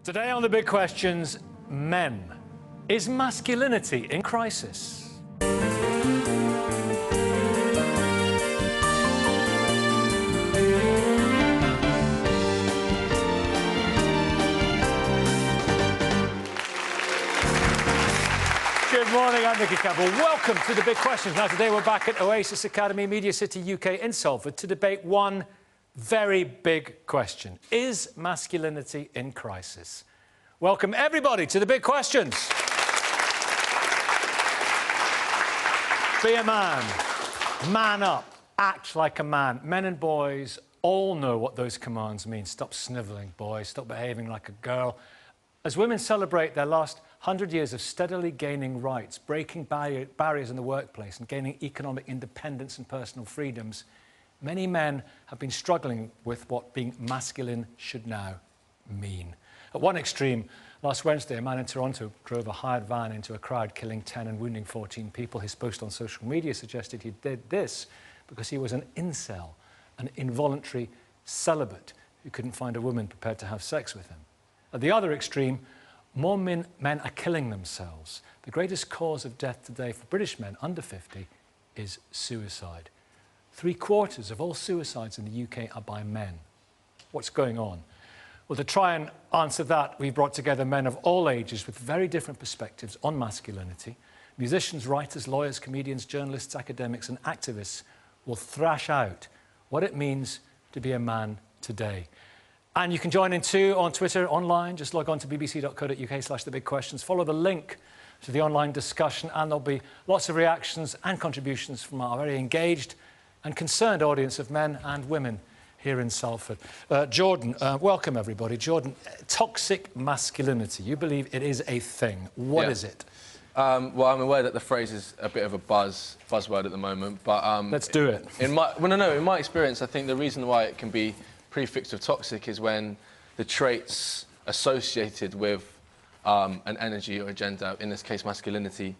Today on The Big Questions, men. Is masculinity in crisis? Good morning, I'm Nicky, Campbell. Welcome to The Big Questions. Now, today we're back at Oasis Academy, Media City UK in Salford to debate one very big question. Is masculinity in crisis? Welcome, everybody, to The Big Questions. Be a man. Man up. Act like a man. Men and boys all know what those commands mean. Stop snivelling, boys. Stop behaving like a girl. As women celebrate their last 100 years of steadily gaining rights, breaking barriers in the workplace and gaining economic independence and personal freedoms, many men have been struggling with what being masculine should now mean. At one extreme, last Wednesday, a man in Toronto drove a hired van into a crowd, killing 10 and wounding 14 people. His post on social media suggested he did this because he was an incel, an involuntary celibate who couldn't find a woman prepared to have sex with him. At the other extreme, more men are killing themselves. The greatest cause of death today for British men under 50 is suicide. 3/4 of all suicides in the UK are by men. What's going on? Well, to try and answer that, we've brought together men of all ages with very different perspectives on masculinity. Musicians, writers, lawyers, comedians, journalists, academics and activists will thrash out what it means to be a man today. And you can join in too on Twitter, online. Just log on to bbc.co.uk/thebigquestions. Follow the link to the online discussion and there'll be lots of reactions and contributions from our very engaged and concerned audience of men and women here in Salford. Jordan, welcome everybody. Jordan, toxic masculinity, you believe it is a thing. What is it? Well, I'm aware that the phrase is a bit of a buzzword at the moment, but... Let's do it. In my experience, I think the reason why it can be prefixed of toxic is when the traits associated with an energy or agenda, in this case masculinity,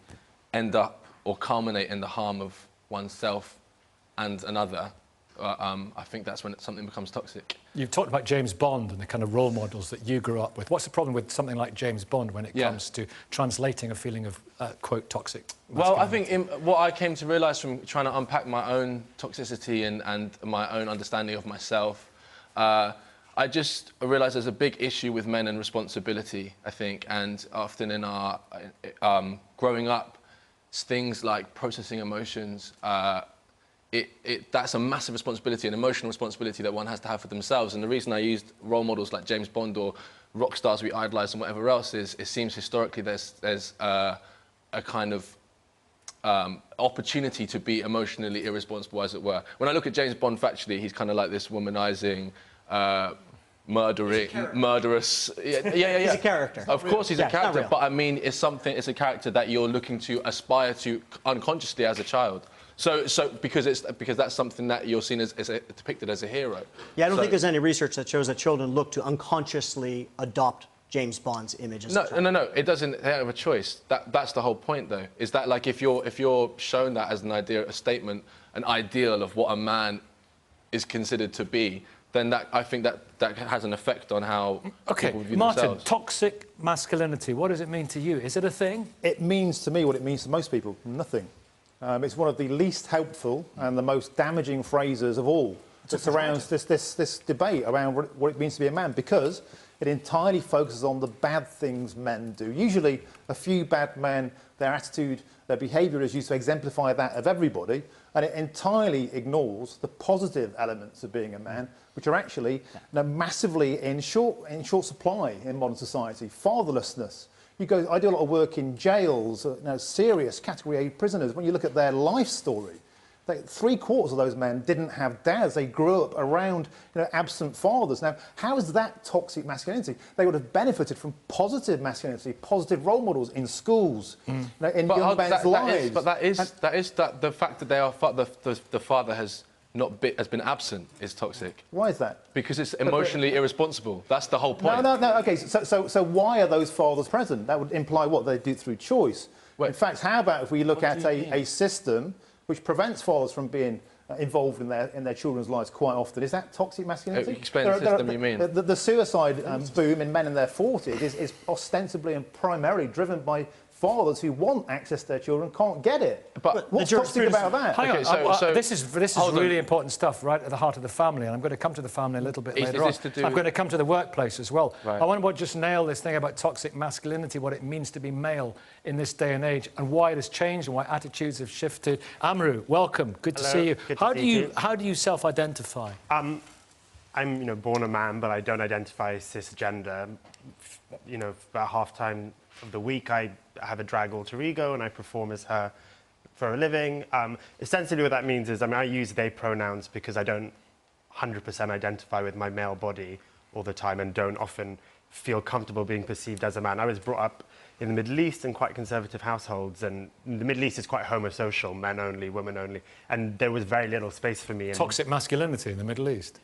end up or culminate in the harm of oneself and another. I think that's when something becomes toxic. You've talked about James Bond and the kind of role models that you grew up with. What's the problem with something like James Bond when it comes to translating a feeling of, quote, toxic masculinity? Well, I think what I came to realise from trying to unpack my own toxicity and my own understanding of myself, I just realised there's a big issue with men and responsibility, I think, and often in our growing up, things like processing emotions, that's a massive responsibility, an emotional responsibility that one has to have for themselves. And the reason I used role models like James Bond or rock stars we idolise and whatever else is, it seems historically there's a kind of opportunity to be emotionally irresponsible, as it were. When I look at James Bond factually, he's kind of like this womanizing, murderous... Yeah. He's a character. Of course he's a character, but I mean, it's a character that you're looking to aspire to unconsciously as a child. Because that's something that you're seen as depicted as a hero. Yeah, I don't think there's any research that shows that children look to unconsciously adopt James Bond's image. No, it doesn't. They don't have a choice. That's the whole point, though. Is that like if you're shown that as an idea, a statement, an ideal of what a man is considered to be, then I think that has an effect on how people view Martin, themselves. Toxic masculinity. What does it mean to you? Is it a thing? It means to me what it means to most people: nothing. It's one of the least helpful and the most damaging phrases of all that surrounds this debate around what it means to be a man, because it entirely focuses on the bad things men do. Usually a few bad men, their attitude, their behaviour is used to exemplify that of everybody, and it entirely ignores the positive elements of being a man, which are actually massively in short supply in modern society. Fatherlessness. I do a lot of work in jails, serious Category A prisoners. When you look at their life story, 3/4 of those men didn't have dads. They grew up around absent fathers. Now, how is that toxic masculinity? They would have benefited from positive masculinity, positive role models in schools, in young men's lives. The fact that they are the father has been absent is toxic. Why is that? Because it's emotionally irresponsible. That's the whole point. No. OK, so why are those fathers present? That would imply what? They do it through choice. In fact, how about if we look at a system which prevents fathers from being involved in their children's lives quite often. Is that toxic masculinity? Explain the system you mean. The suicide boom in men in their 40s is ostensibly and primarily driven by fathers who want access to their children, can't get it. But what's toxic about that? Hang on, so this is really important stuff, right at the heart of the family, and I'm going to come to the family a little bit later on. I'm going to come to the workplace as well. Right. I want to just nail this thing about toxic masculinity, what it means to be male in this day and age, and why it has changed and why attitudes have shifted. Amru, welcome. Good to see you. How do you self-identify? I'm, born a man, but I don't identify cisgender. About half time of the week, I have a drag alter ego and I perform as her for a living. Essentially what that means is, I use they pronouns because I don't 100% identify with my male body all the time and don't often feel comfortable being perceived as a man. I was brought up in the Middle East in quite conservative households, and the Middle East is quite homosocial, men only, women only, and there was very little space for me. Toxic masculinity in the Middle East?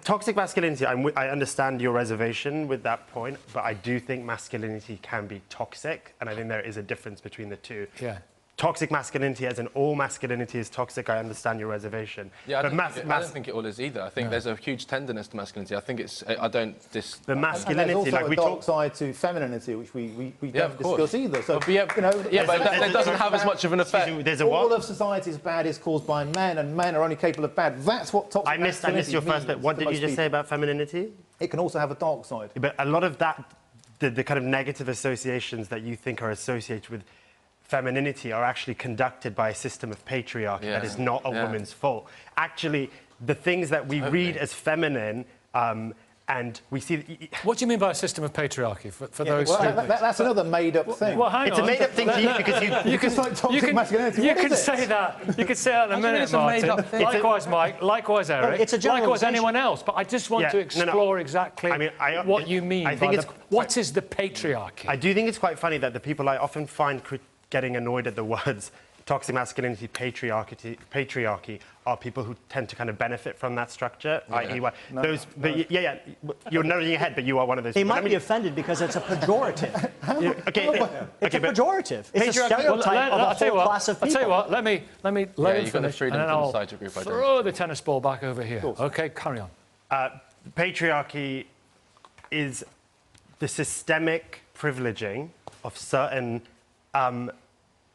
Toxic masculinity, I understand your reservation with that point, but I do think masculinity can be toxic, and I think there is a difference between the two. Yeah. Toxic masculinity, as in all masculinity is toxic, I understand your reservation. Yeah, I don't think it all is either. I think there's a huge tenderness to masculinity. I think it's... I don't... The masculinity, and there's also like a dark side to femininity, which we don't discuss either. So, but that doesn't have as much of an effect. All of society's bad is caused by men, and men are only capable of bad. That's what toxic masculinity I missed your first bit. What did you just people. say about femininity? It can also have a dark side. But a lot of that, the kind of negative associations that you think are associated with femininity are actually conducted by a system of patriarchy that is not a woman's fault. Actually, the things that we read as feminine, and we see... What do you mean by a system of patriarchy, for those... Well, that's another made-up thing. Well, hang on. It's a made-up thing to you because you can like toxic masculinity. You can say that. You can say that in a minute, Martin. Likewise, Mike. Likewise, Eric. It's a likewise, anyone else. But I just want to explore exactly what you mean. What is the patriarchy? I do think it's quite funny that the people I often find getting annoyed at the words toxic masculinity, patriarchy are people who tend to kind of benefit from that structure. You're nodding your head, but you are one of those. They might be offended because it's a pejorative. It's a pejorative. It's a stereotype of a whole class of people. I'll tell you what. Let me let him finish, and then I'll group throw the tennis ball back over here. Okay, carry on. Patriarchy is the systemic privileging of certain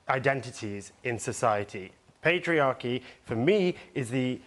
identities in society. Patriarchy, for me, is the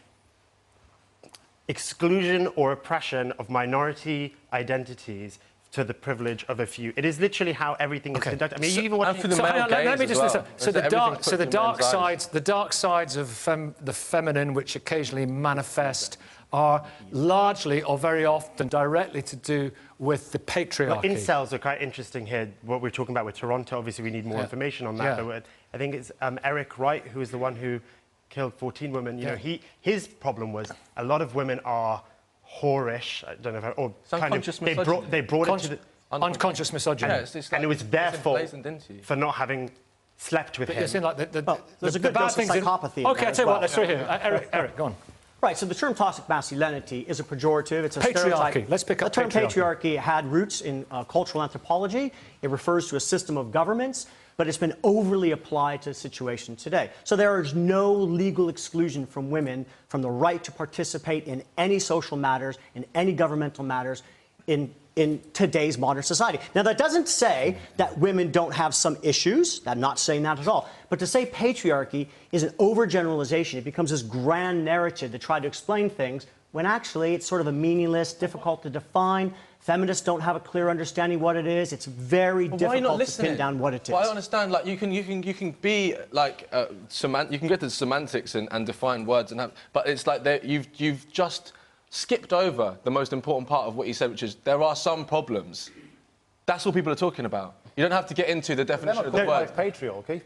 exclusion or oppression of minority identities to the privilege of a few. It is literally how everything is conducted. I mean, you even want for the male gaze let me just listen. So the dark sides of the feminine, which occasionally manifest, are largely or very often directly to do with the patriarchy. Well, incels are quite interesting here. What we're talking about with Toronto, obviously we need more information on that. But I think it's Eric Wright, who is the one who killed 14 women. You know, his problem was a lot of women are whorish. I don't know if or kind of they brought it to the unconscious misogyny, and it was their fault for not having slept with him. You're saying like there's a good dose of psychopathy. Okay, I'll tell you what. Let's throw here. Eric, go on. Right, so the term toxic masculinity is a pejorative. It's a patriarchy. Stereotype. Let's pick up the term patriarchy had roots in cultural anthropology. It refers to a system of governments, but it's been overly applied to the situation today. So there is no legal exclusion from women from the right to participate in any social matters, in any governmental matters, in today's modern society. Now, that doesn't say that women don't have some issues. I'm not saying that at all. But to say patriarchy is an overgeneralization, it becomes this grand narrative to try to explain things when actually it's sort of a meaningless, difficult to define. Feminists don't have a clear understanding what it is. It's very difficult to pin down what it is. Well, I understand. Like you can be like you can get to the semantics and define words but it's like you've just skipped over the most important part of what you said, which is there are some problems. That's all people are talking about. You don't have to get into the definition of the word. Patriarchy.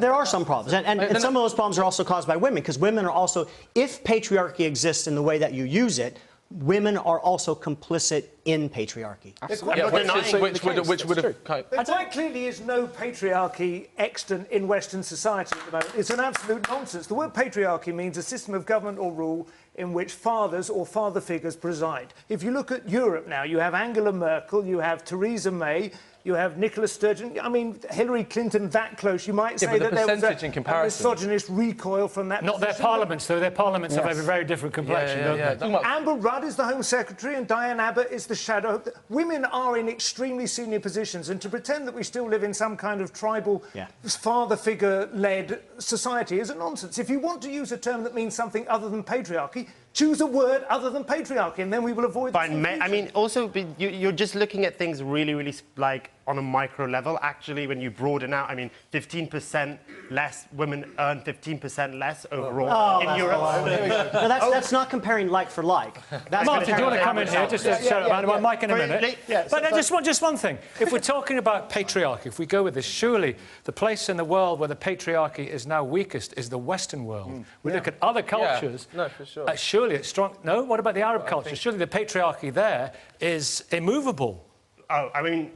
There are some problems, and some of those problems are also caused by women, because women are also, if patriarchy exists in the way that you use it, women are also complicit in patriarchy. Yeah, which would have... There quite clearly is no patriarchy extant in Western society at the moment. It's an absolute nonsense. The word patriarchy means a system of government or rule in which fathers or father figures preside. If you look at Europe now, you have Angela Merkel, you have Theresa May, you have Nicola Sturgeon. I mean, Hillary Clinton that close. You might say that there was a misogynist recoil from that. Not their parliaments, though. Their parliaments have a very different complexion, don't they? Amber Rudd is the Home Secretary and Diane Abbott is the shadow. Women are in extremely senior positions, and to pretend that we still live in some kind of tribal, father figure-led society is a nonsense. If you want to use a term that means something other than patriarchy, choose a word other than patriarchy, and then we will avoid... I mean, also, you're just looking at things really, really, like, on a micro level. Actually, when you broaden out, I mean, 15% less women earn 15% less overall in Europe. No, that's not comparing like for like. That's Martin, do you want to come in here? Just to show about Mike in a minute. But just one thing. If we're talking about patriarchy, if we go with this, surely the place in the world where the patriarchy is now weakest is the Western world. We look at other cultures. No, for sure. Surely it's strong. No? What about the Arab culture? Surely the patriarchy there is immovable. Oh, I mean,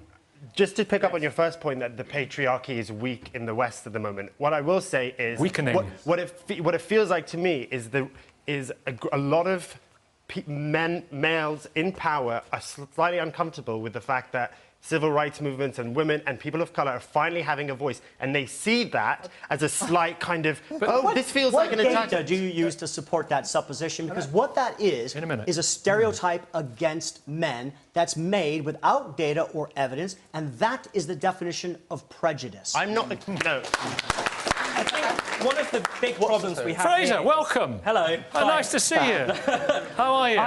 just to pick up on your first point that the patriarchy is weak in the West at the moment, what I will say is... Weakening. What it feels like to me is a lot of males in power are slightly uncomfortable with the fact that civil rights movements and women and people of colour are finally having a voice, and they see that as a slight kind of, this feels like an attack. What data do you use to support that supposition? Because what that is a stereotype against men that's made without data or evidence, and that is the definition of prejudice. I'm not... No. I think one of the big problems we have Fraser, welcome. Hello. Oh, nice to see you. How are you?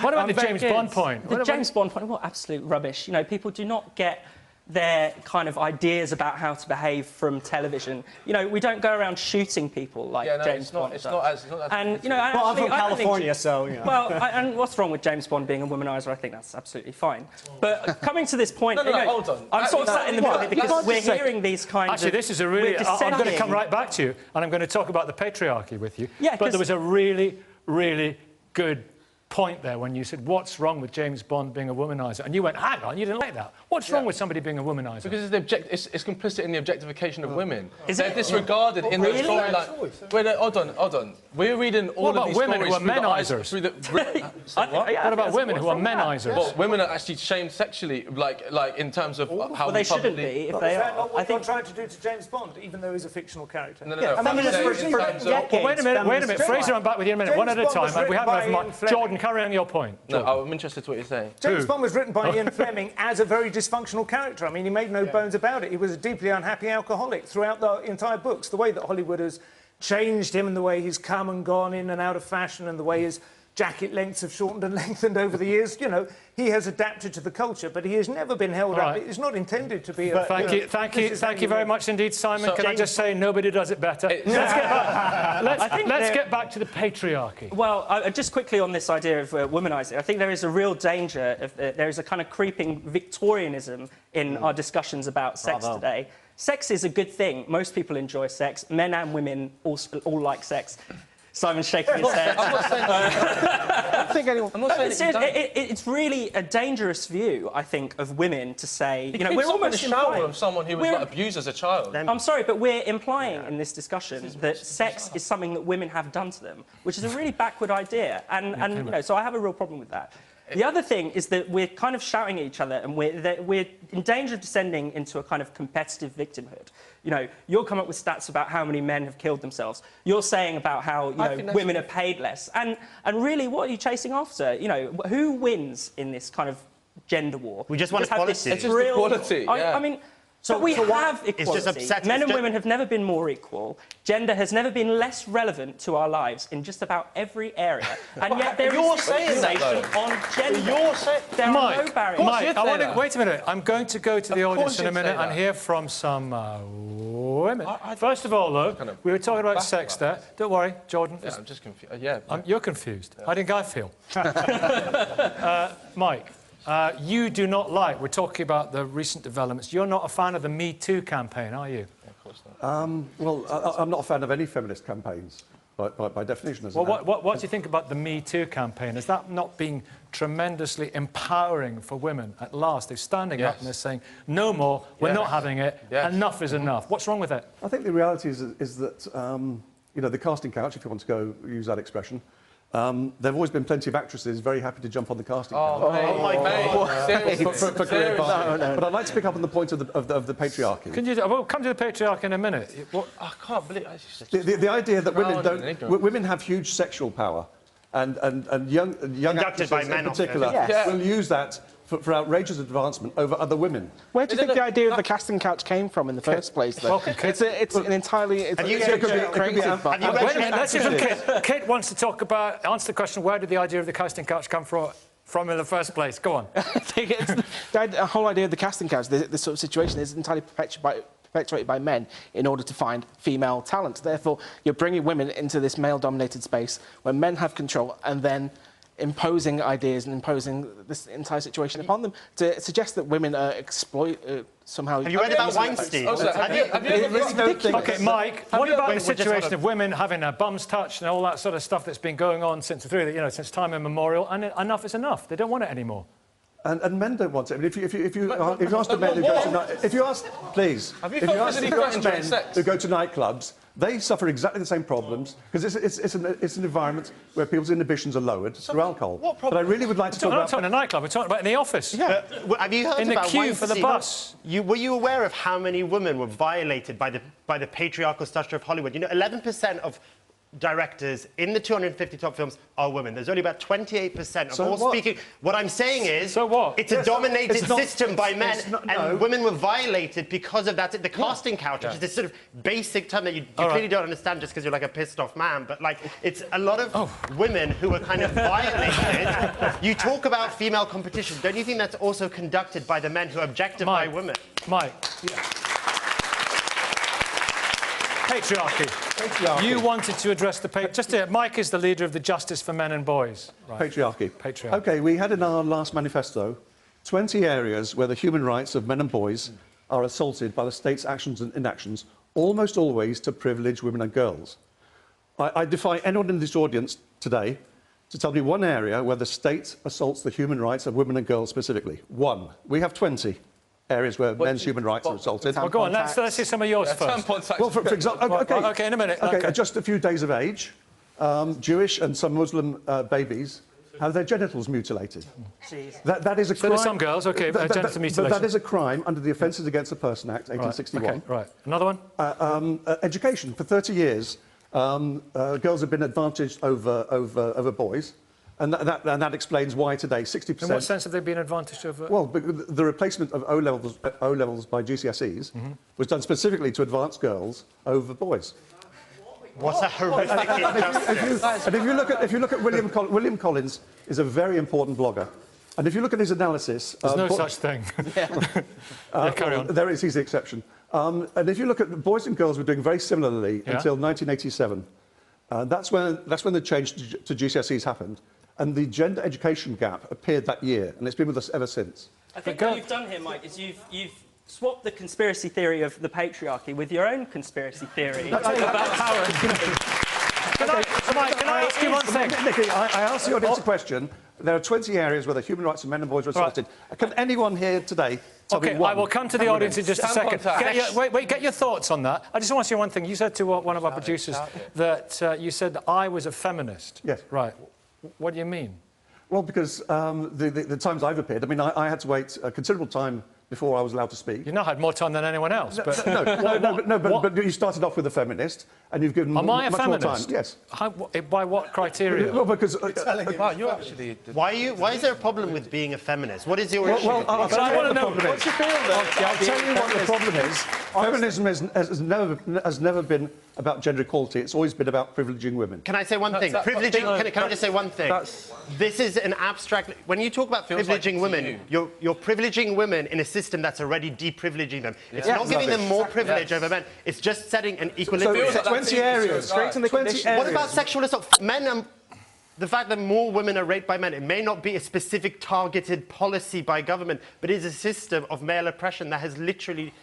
What about the James Bond point? The James Bond point, well, absolute rubbish. You know, people do not get their kind of ideas about how to behave from television. You know, we don't go around shooting people like James Bond does. It's not as... And, you know, well, I'm from California, so... You know. Well, and what's wrong with James Bond being a womaniser? I think that's absolutely fine. But coming to this point... hold on. I'm sort of sat in the middle because we're hearing these kind of... Actually, this is a really... I'm going to come right back to you, and I'm going to talk about the patriarchy with you. Yeah, but there was a really, really good point there when you said, what's wrong with James Bond being a womaniser? And you went, hang on, you didn't like that. What's wrong with somebody being a womaniser? Because it's complicit in the objectification of women. They're disregarded in the storyline. Wait, hold on. We're reading all of these stories through the... What about women who are menisers? Well, women are actually shamed sexually, like in terms of how they shouldn't be if they are. I think trying to do to James Bond, even though he's a fictional character. No. Wait a minute. Fraser, I'm back with you in a minute. One at a time. We haven't enough time. Jordan, carry on your point. No, I'm interested to what you're saying. James Bond was written by Ian Fleming as a very dysfunctional character. I mean, he made no bones about it. He was a deeply unhappy alcoholic throughout the entire books. The way that Hollywood has changed him and the way he's come and gone in and out of fashion and the way his jacket lengths have shortened and lengthened over the years, you know, he has adapted to the culture, but he has never been held up. It's not intended to be a... Thank you very much indeed, Simon. Can I just say nobody does it better? Let's get back to the patriarchy. Well, just quickly on this idea of womanising, I think there is a real danger, there is a kind of creeping Victorianism in our discussions about sex today. Sex is a good thing. Most people enjoy sex. Men and women all like sex. Simon's shaking his head. I'm not saying I don't think anyone... I'm not saying it's really a dangerous view, I think, of women to say... You know, we're almost in the shower of someone who was like, abused as a child. I'm sorry, but we're implying in this discussion that sex is something that women have done to them, which is a really backward idea. And you know, so I have a real problem with that. The other thing is that we're kind of shouting at each other and we're in danger of descending into a kind of competitive victimhood. You know, you'll come up with stats about how many men have killed themselves. You're saying about how, you know, women are paid less. And really, what are you chasing after? You know, who wins in this kind of gender war? We just want equality. It's just equality, I mean... So we have equality. Men and women have never been more equal. Gender has never been less relevant to our lives in just about every area. And yet there is fixation on gender. There are no barriers. Mike, wait a minute. I'm going to go to the audience in a minute and hear from some women. First of all, though, we were talking about sex there. Don't worry, Jordan. Yeah, I'm just confused. You're confused. How did I feel? Mike. You do not like, we're talking about the recent developments, you're not a fan of the Me Too campaign, are you? Yeah, of course not. Well, I'm not a fan of any feminist campaigns, by definition. Well, what do you think about the Me Too campaign? Has that not been tremendously empowering for women. At last, they're standing up and they're saying, no more, we're not having it, enough is enough. What's wrong with it? I think the reality is that, you know, the casting couch, if you want to go use that expression, there have always been plenty of actresses very happy to jump on the casting couch. Oh my God. Seriously. For career advancement. But I'd like to pick up on the point of the patriarchy. Can you, we'll come to the patriarchy in a minute. I can't believe The idea that women have huge sexual power, and young actresses in particular will use that for outrageous advancement over other women. Where do you think the idea of the casting couch came from in the first place, though? It's an entirely... Let's hear from Kit. Kit wants to talk about... Answer the question, where did the idea of the casting couch come from in the first place? Go on. The whole idea of the casting couch, this sort of situation, is entirely perpetuated by men in order to find female talent. Therefore, you're bringing women into this male-dominated space where men have control and then imposing ideas and imposing this entire situation upon them to suggest that women are somehow... Have you read about Weinstein? OK, Mike, what about the situation of women having their bums touched and all that sort of stuff that's been going on since time immemorial, and enough is enough? They don't want it anymore. And men don't want it. I mean, if you ask the men who go to men who go to nightclubs, they suffer exactly the same problems because it's an environment where people's inhibitions are lowered through alcohol. What problem? But I really would like to talk about... We're not talking a nightclub. We're talking about in the office. Yeah. Have you heard in about the queue Weinstein? for the bus? Were you aware of how many women were violated by the patriarchal structure of Hollywood? You know, 11% of directors in the 250 top films are women. There's only about 28% of all speaking. What I'm saying is, it's a dominated system by men, and women were violated because of that. The casting couch, which is this sort of basic term that you clearly don't understand just because you're like a pissed off man, but like it's a lot of women who are kind of violated. You talk about female competition. Don't you think that's also conducted by the men who objectify women? Mike. Patriarchy. You wanted to address the Mike is the leader of the Justice for Men and Boys. Right. Patriarchy. OK, we had in our last manifesto 20 areas where the human rights of men and boys are assaulted by the state's actions and inactions, almost always to privilege women and girls. I defy anyone in this audience today to tell me one area where the state assaults the human rights of women and girls specifically. One. We have 20. Areas where men's human rights are assaulted. Well, go on, let's hear some of yours first. Well, for example... OK, in a minute. OK, just a few days of age, Jewish and some Muslim babies have their genitals mutilated. Jeez. That is a crime... So there's some girls, OK, genital mutilation. But that is a crime under the Offences Against the Person Act, 1861. Right. Another one? Education. For 30 years, girls have been advantaged over boys. And that explains why today 60%... In what sense have they been advantaged over... Well, the replacement of O-levels by GCSEs was done specifically to advance girls over boys. What a horrific injustice. And if you look at William Collins is a very important blogger. And if you look at his analysis... There's no such thing. Carry on. There is, he's the exception. And if you look at boys and girls were doing very similarly until 1987. That's when the change to GCSEs happened. And the gender education gap appeared that year, and it's been with us ever since. I think what you've done here, Mike, is you've swapped the conspiracy theory of the patriarchy with your own conspiracy theory about power. Can I ask you one thing? Nicky, I asked the audience a question. There are 20 areas where the human rights of men and boys are assaulted. Can anyone here today tell me one? I will come to the audience in just a second. Get your thoughts on that. I just want to say one thing. You said to one of our producers that you said that I was a feminist. Yes. Right. What do you mean? Well, because the times I've appeared, I mean, I had to wait a considerable time before I was allowed to speak. You've now had more time than anyone else. But but you started off with a feminist, and you've given much more time. Yes. By what criteria? Well, because... you're actually... Why is there a problem with being a feminist? What is your issue? Well, I'll tell you what the problem is. What's your feel then? I'll tell you what the problem is. Feminism has never been about gender equality. It's always been about privileging women. Can I say one thing? Can I just say one thing? This is an abstract... When you talk about privileging women, you're privileging women in a system that's already deprivileging them. It's not giving them more privilege over men. It's just setting an equilibrium. So 20 areas. What about sexual assault? The fact that more women are raped by men, it may not be a specific targeted policy by government, but it is a system of male oppression that has literally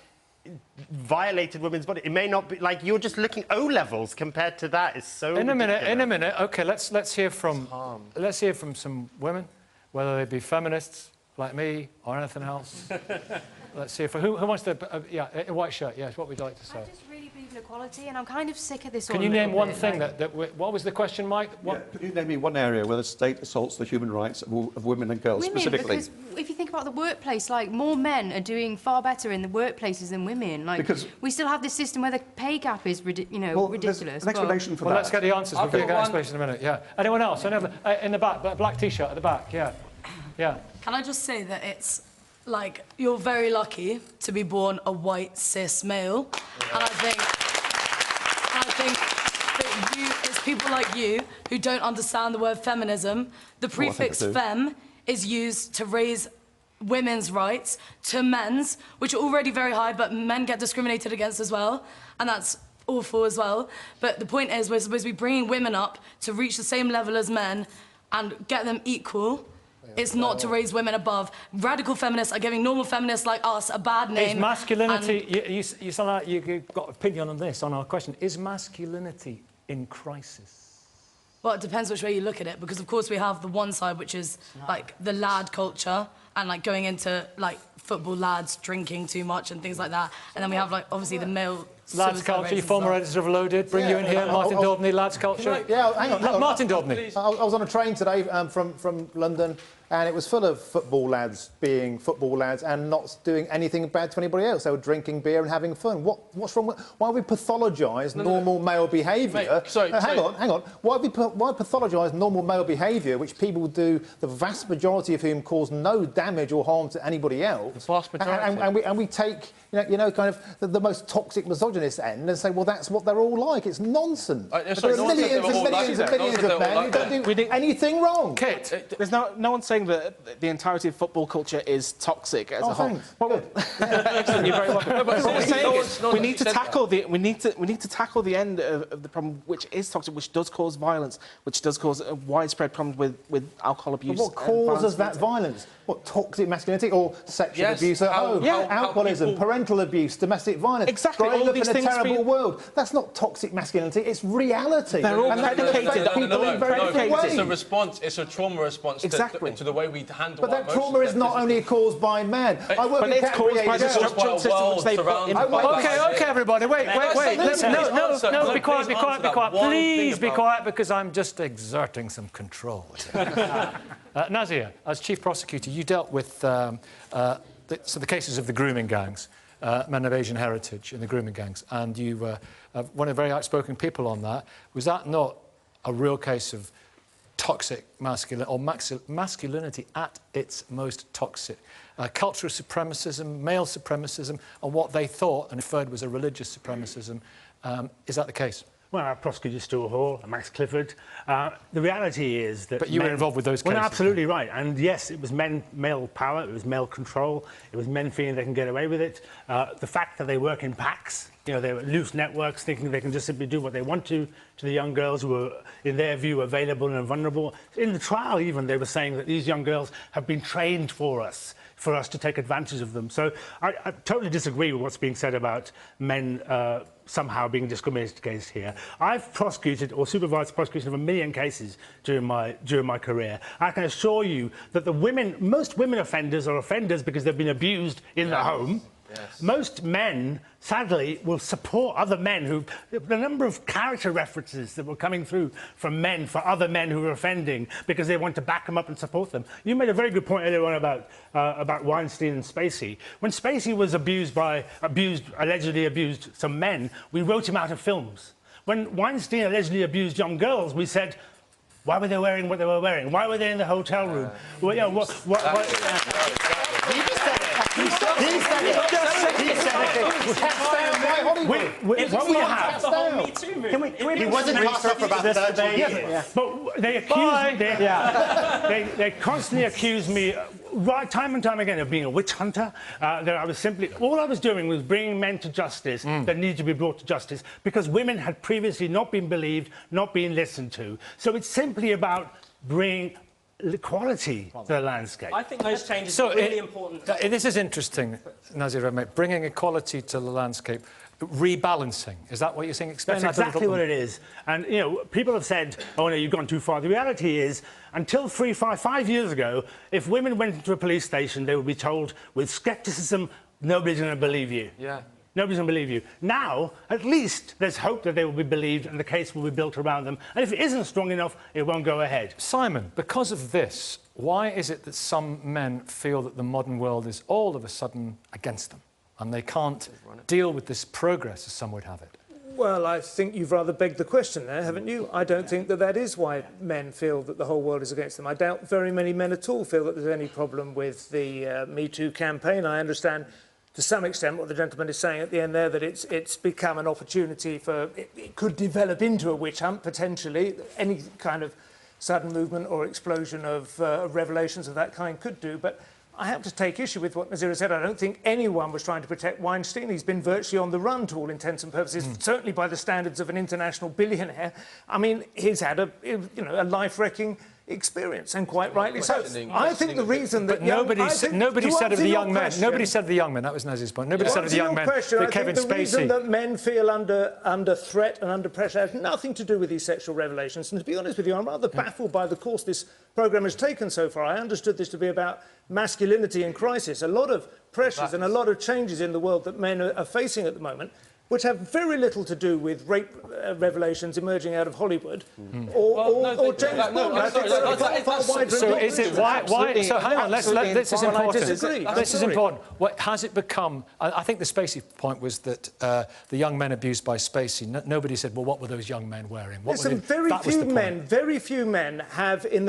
violated women's body. It may not be like you're just looking O-levels compared to that is so. In a minute. Okay, let's hear from some women. whether they be feminists like me or anything else. Let's see if who wants to. Yeah, a white shirt. Yes, what would you like to say? I just really believe in equality, and I'm kind of sick of this. Can you name one thing what was the question, Mike? Yeah, could you name me one area where the state assaults the human rights of women and girls specifically? Because if you think about the workplace, like more men are doing far better in the workplaces than women. Like because we still have this system where the pay gap is ridiculous. An explanation for that. Well, let's get the answers. We'll get an explanation in a minute. Yeah. Anyone else? In the back, black T-shirt at the back. Yeah. Yeah. Can I just say that it's like you're very lucky to be born a white cis male, and I think that it's people like you who don't understand the word feminism. The prefix fem is used to raise women's rights to men's, which are already very high, but men get discriminated against as well, and that's awful as well. But the point is, we're supposed to be bringing women up to reach the same level as men and get them equal. It's not to raise women above. Radical feminists are giving normal feminists like us a bad name. Is masculinity... You sound like you've got an opinion on this, on our question. Is masculinity in crisis? Well, it depends which way you look at it, because, of course, we have the one side, which is, like, the lad culture and, like, going into, like, football lads drinking too much and things like that. And then we have, like, obviously the male... Lads culture, your former editor of Loaded. Bring you in here, Martin Daubney, lads culture. Yeah, hang on. Martin Daubney. I was on a train today from London, and it was full of football lads being football lads and not doing anything bad to anybody else. They were drinking beer and having fun. What's wrong with... Why we pathologise normal male behaviour? Hang on. Why pathologise normal male behaviour, which people do, the vast majority of whom cause no damage or harm to anybody else? The vast majority. And we take, kind of the most toxic misogynist end and say, well, that's what they're all like. It's nonsense. There are millions and millions and millions of men who don't do anything wrong. Kit, there's no one saying that the entirety of football culture is toxic as a whole. Excellent, you're very welcome. But what we're saying is we need to tackle the end of the problem, which is toxic, which does cause violence, which does cause a widespread problem with alcohol abuse. But what causes that violence? What, toxic masculinity or sexual abuse at home? Alcoholism, parental abuse, domestic violence. Exactly. Growing up in a terrible world. That's not toxic masculinity, it's reality. They're all predicated. It's a response, it's a trauma response to the way we handle But that trauma is not only caused by men. I work in category by the structural system which they put in place. OK, everybody, wait. No, be quiet. Please be quiet, because I'm just exerting some control. Nazia, as Chief Prosecutor, you dealt with the cases of the grooming gangs, men of Asian heritage in the grooming gangs, and you were one of the very outspoken people on that. Was that not a real case of toxic masculinity at its most toxic? Cultural supremacism, male supremacism, and what they thought and inferred was a religious supremacism. Is that the case? Well, I prosecuted Stuart Hall and Max Clifford. The reality is that... But you were involved with those cases. Well, absolutely right. And yes, it was male power, it was male control, it was men feeling they can get away with it. The fact that they work in packs, they were loose networks, thinking they can just simply do what they want to the young girls who were, in their view, available and vulnerable. In the trial, even, they were saying that these young girls have been trained for us to take advantage of them. So I totally disagree with what's being said about men somehow being discriminated against here. I've prosecuted or supervised prosecution of 1 million cases during my career. I can assure you that most women offenders are offenders because they've been abused in the home. Yes. Most men, sadly, will support other men the number of character references that were coming through from men for other men who were offending because they want to back them up and support them. You made a very good point earlier on about Weinstein and Spacey. When Spacey was allegedly abused some men, we wrote him out of films. When Weinstein allegedly abused young girls, we said, why were they wearing what they were wearing? Why were they in the hotel room? He said it. He wasn't cast off for about 30 years. But they constantly accused me, time and time again, of being a witch hunter. All I was doing was bringing men to justice that needed to be brought to justice because women had previously not been believed, not been listened to. So it's simply about bringing equality to the landscape. I think those changes are really important. This is interesting, Nazir Ahmed, bringing equality to the landscape. Rebalancing, is that what you're saying? Explain That's that exactly what it is. And, you know, people have said, oh, no, you've gone too far. The reality is, until 5 years ago, if women went into a police station, they would be told with scepticism, nobody's going to believe you. Yeah. Nobody's going to believe you. Now, at least there's hope that they will be believed and the case will be built around them. And if it isn't strong enough, it won't go ahead. Simon, because of this, why is it that some men feel that the modern world is all of a sudden against them and they can't deal with this progress, as some would have it? Well, I think you've rather begged the question there, haven't you? I don't think that that is why men feel that the whole world is against them. I doubt very many men at all feel that there's any problem with the Me Too campaign. I understand to some extent what the gentleman is saying at the end there, that it's become an opportunity for... It could develop into a witch hunt, potentially. Any kind of sudden movement or explosion of revelations of that kind could do, but I have to take issue with what Nazira said. I don't think anyone was trying to protect Weinstein. He's been virtually on the run to all intents and purposes, certainly by the standards of an international billionaire. I mean, he's had a life-wrecking experience, and quite rightly so. I think the reason that... Nobody said of the young men. Nobody said of the young men. That was Nazir's point. Nobody said of the young men that Kevin Spacey... The reason that men feel under threat and under pressure has nothing to do with these sexual revelations. And to be honest with you, I'm rather baffled by the course this programme has taken so far. I understood this to be about masculinity in crisis. A lot of pressures and a lot of changes in the world that men are facing at the moment, which have very little to do with rape revelations emerging out of Hollywood or James Bond. So is it why? So hang on. This is important. This is important. What has it become? I think the Spacey point was that the young men abused by Spacey. Nobody said, well, what were those young men wearing? Listen, very few men have in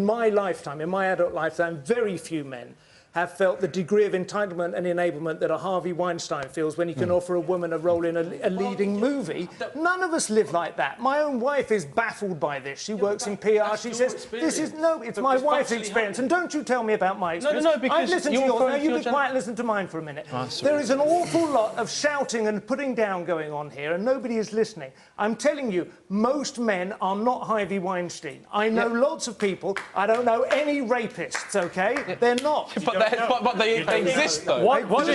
my lifetime, in my adult lifetime, very few men have felt the degree of entitlement and enablement that a Harvey Weinstein feels when he can offer a woman a role in a leading movie. None of us live like that. My own wife is baffled by this. She works in PR. She says, it's my wife's experience. And don't you tell me about my experience. No, because I've listened to yours. Now you be quiet and listen to mine for a minute. There is an awful lot of shouting and putting down going on here, and nobody is listening. I'm telling you, most men are not Harvey Weinstein. I know lots of people. I don't know any rapists, OK? They're not. But they exist, though. What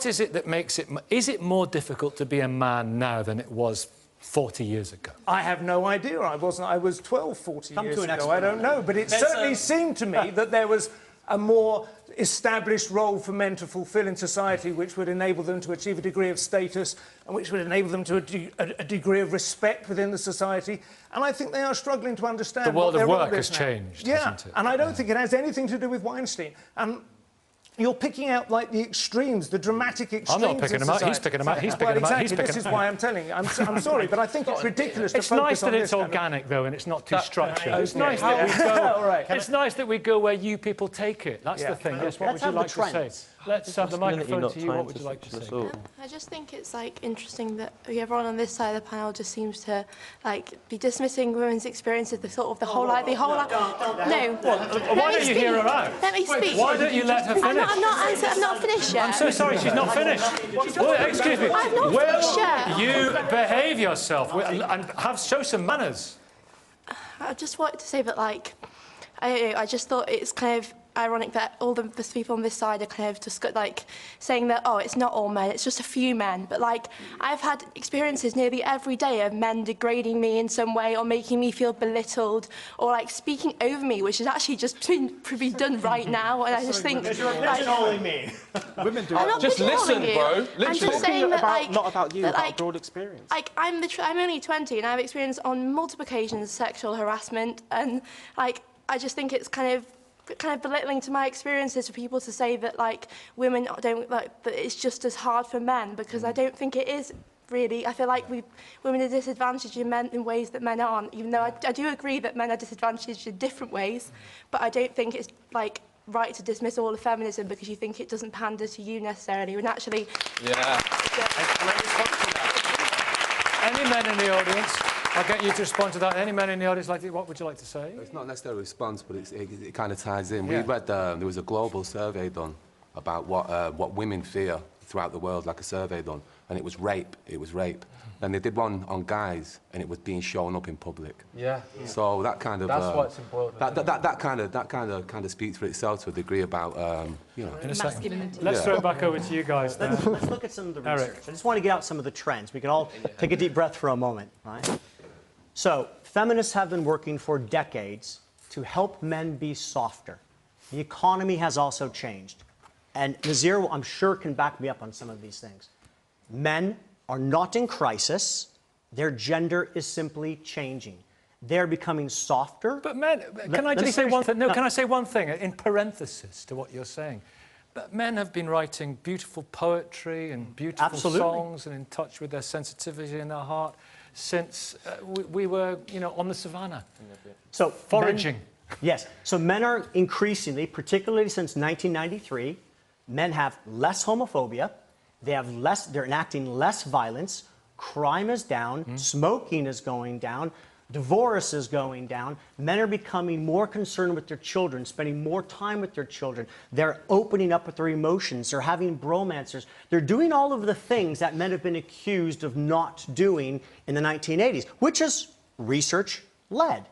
is it that makes it... Is it more difficult to be a man now than it was 40 years ago? I have no idea. I was 12, 40 years ago. I don't know. But it certainly seemed to me that there was a more established role for men to fulfil in society, which would enable them to achieve a degree of status and which would enable them to a degree of respect within the society. And I think they are struggling to understand the world of work has changed, hasn't it? And I don't think it has anything to do with Weinstein. You're picking out, like, the extremes, the dramatic extremes. I'm not picking them out. He's picking them out. He's picking them out. This is why I'm telling you. I'm sorry, but I think it's ridiculous to focus on this. It's nice that it's organic, though, and it's not too structured. It's nice that we go... It's nice that we go where you people take it. That's the thing. Yes, what would you like to say? Let's have the microphone to you. What would you like to say? I just think it's, like, interesting that everyone on this side of the panel just seems to, like, be dismissing women's experiences, the whole... Why don't you hear her out? Let me speak. Why don't you let her finish? I'm not finished yet. I'm so sorry, she's not finished. Excuse me. I've not finished yet. You behave yourself and show some manners. I just wanted to say that, like, I just thought it's kind of ironic that all the people on this side are kind of just like saying that, oh, it's not all men, it's just a few men. But, like, I've had experiences nearly every day of men degrading me in some way or making me feel belittled or, like, speaking over me, which is actually just be done right now. And I just think... Pigeonholing me. Women do I'm not just listen, you. bro. Literally. I'm just saying that, like... Not about you, that, about like, broad experience. Like, I'm only 20 and I've experienced on multiple occasions sexual harassment, and, like, I just think it's kind of belittling to my experiences for people to say that, like, women don't, like, that it's just as hard for men, because I don't think it is really. I feel like women are disadvantaged in ways that men aren't, even though I do agree that men are disadvantaged in different ways, but I don't think it's, like, right to dismiss all of feminism because you think it doesn't pander to you necessarily, when actually... Yeah. Any men in the audience? I'll get you to respond to that. Any men in the audience, what would you like to say? It's not necessarily a response, but it kind of ties in. Yeah. We read there was a global survey done about what women fear throughout the world, like a survey done, and it was rape. It was rape. And they did one on guys, and it was being shown up in public. Yeah. So that kind of that's what's important. That kind of speaks for itself to a degree about you know. In a second. Let's throw it back over to you guys. Let's look at some of the research. I just want to get out some of the trends. We can all take a deep breath for a moment, right? So, feminists have been working for decades to help men be softer. The economy has also changed. And Nazir, I'm sure, can back me up on some of these things. Men are not in crisis. Their gender is simply changing. They're becoming softer. But men, can I just say one thing? No, can I say one thing in parenthesis to what you're saying? But men have been writing beautiful poetry and beautiful songs and in touch with their sensitivity and their heart since we were, you know, on the savannah. So foraging. Yes. So men are increasingly, particularly since 1993, men have less homophobia. They're enacting less violence. Crime is down. Smoking is going down. Divorce is going down. Men are becoming more concerned with their children, spending more time with their children. They're opening up with their emotions. They're having bromancers. They're doing all of the things that men have been accused of not doing in the 1980s, which is research-led.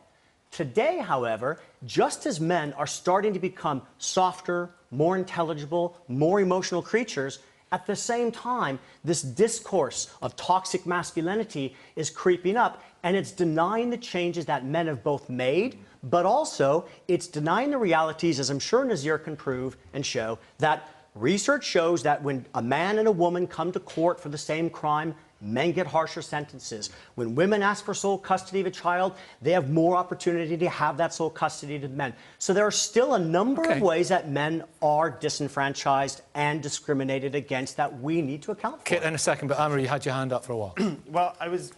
Today, however, just as men are starting to become softer, more intelligible, more emotional creatures, at the same time, this discourse of toxic masculinity is creeping up, and it's denying the changes that men have both made, but also it's denying the realities, as I'm sure Nazir can prove and show, that research shows that when a man and a woman come to court for the same crime, men get harsher sentences. When women ask for sole custody of a child, they have more opportunity to have that sole custody to men. So there are still a number of ways that men are disenfranchised and discriminated against that we need to account for. Kit, in a second, but Amber, you had your hand up for a while. Well, I was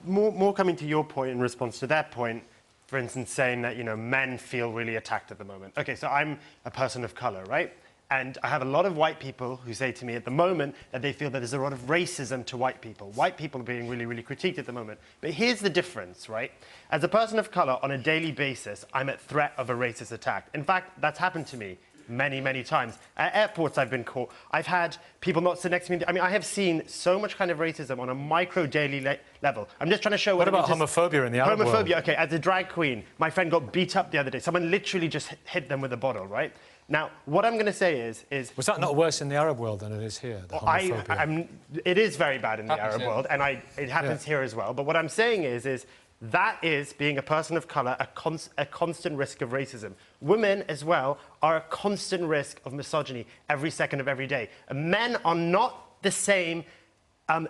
more coming to your point in response to that point, for instance, saying that, you know, men feel really attacked at the moment. Okay, so I'm a person of color, right? And I have a lot of white people who say to me at the moment that they feel that there's a lot of racism to white people. White people are being really, really critiqued at the moment. But here's the difference, right? As a person of color, on a daily basis, I'm at threat of a racist attack. In fact, that's happened to me many, many times. At airports, I've been caught. I've had people not sit next to me. I mean, I have seen so much kind of racism on a micro daily level. I'm just trying to show what about homophobia in the Arab world? Homophobia, okay. As a drag queen, my friend got beat up the other day. Someone literally just hit them with a bottle, right? Now, what I'm going to say is... Was that not worse in the Arab world than it is here, the homophobia? It is very bad in the Arab world, and it happens here as well. But what I'm saying is that is, being a person of colour, a constant risk of racism. Women, as well, are a constant risk of misogyny every second of every day. And men are not the same...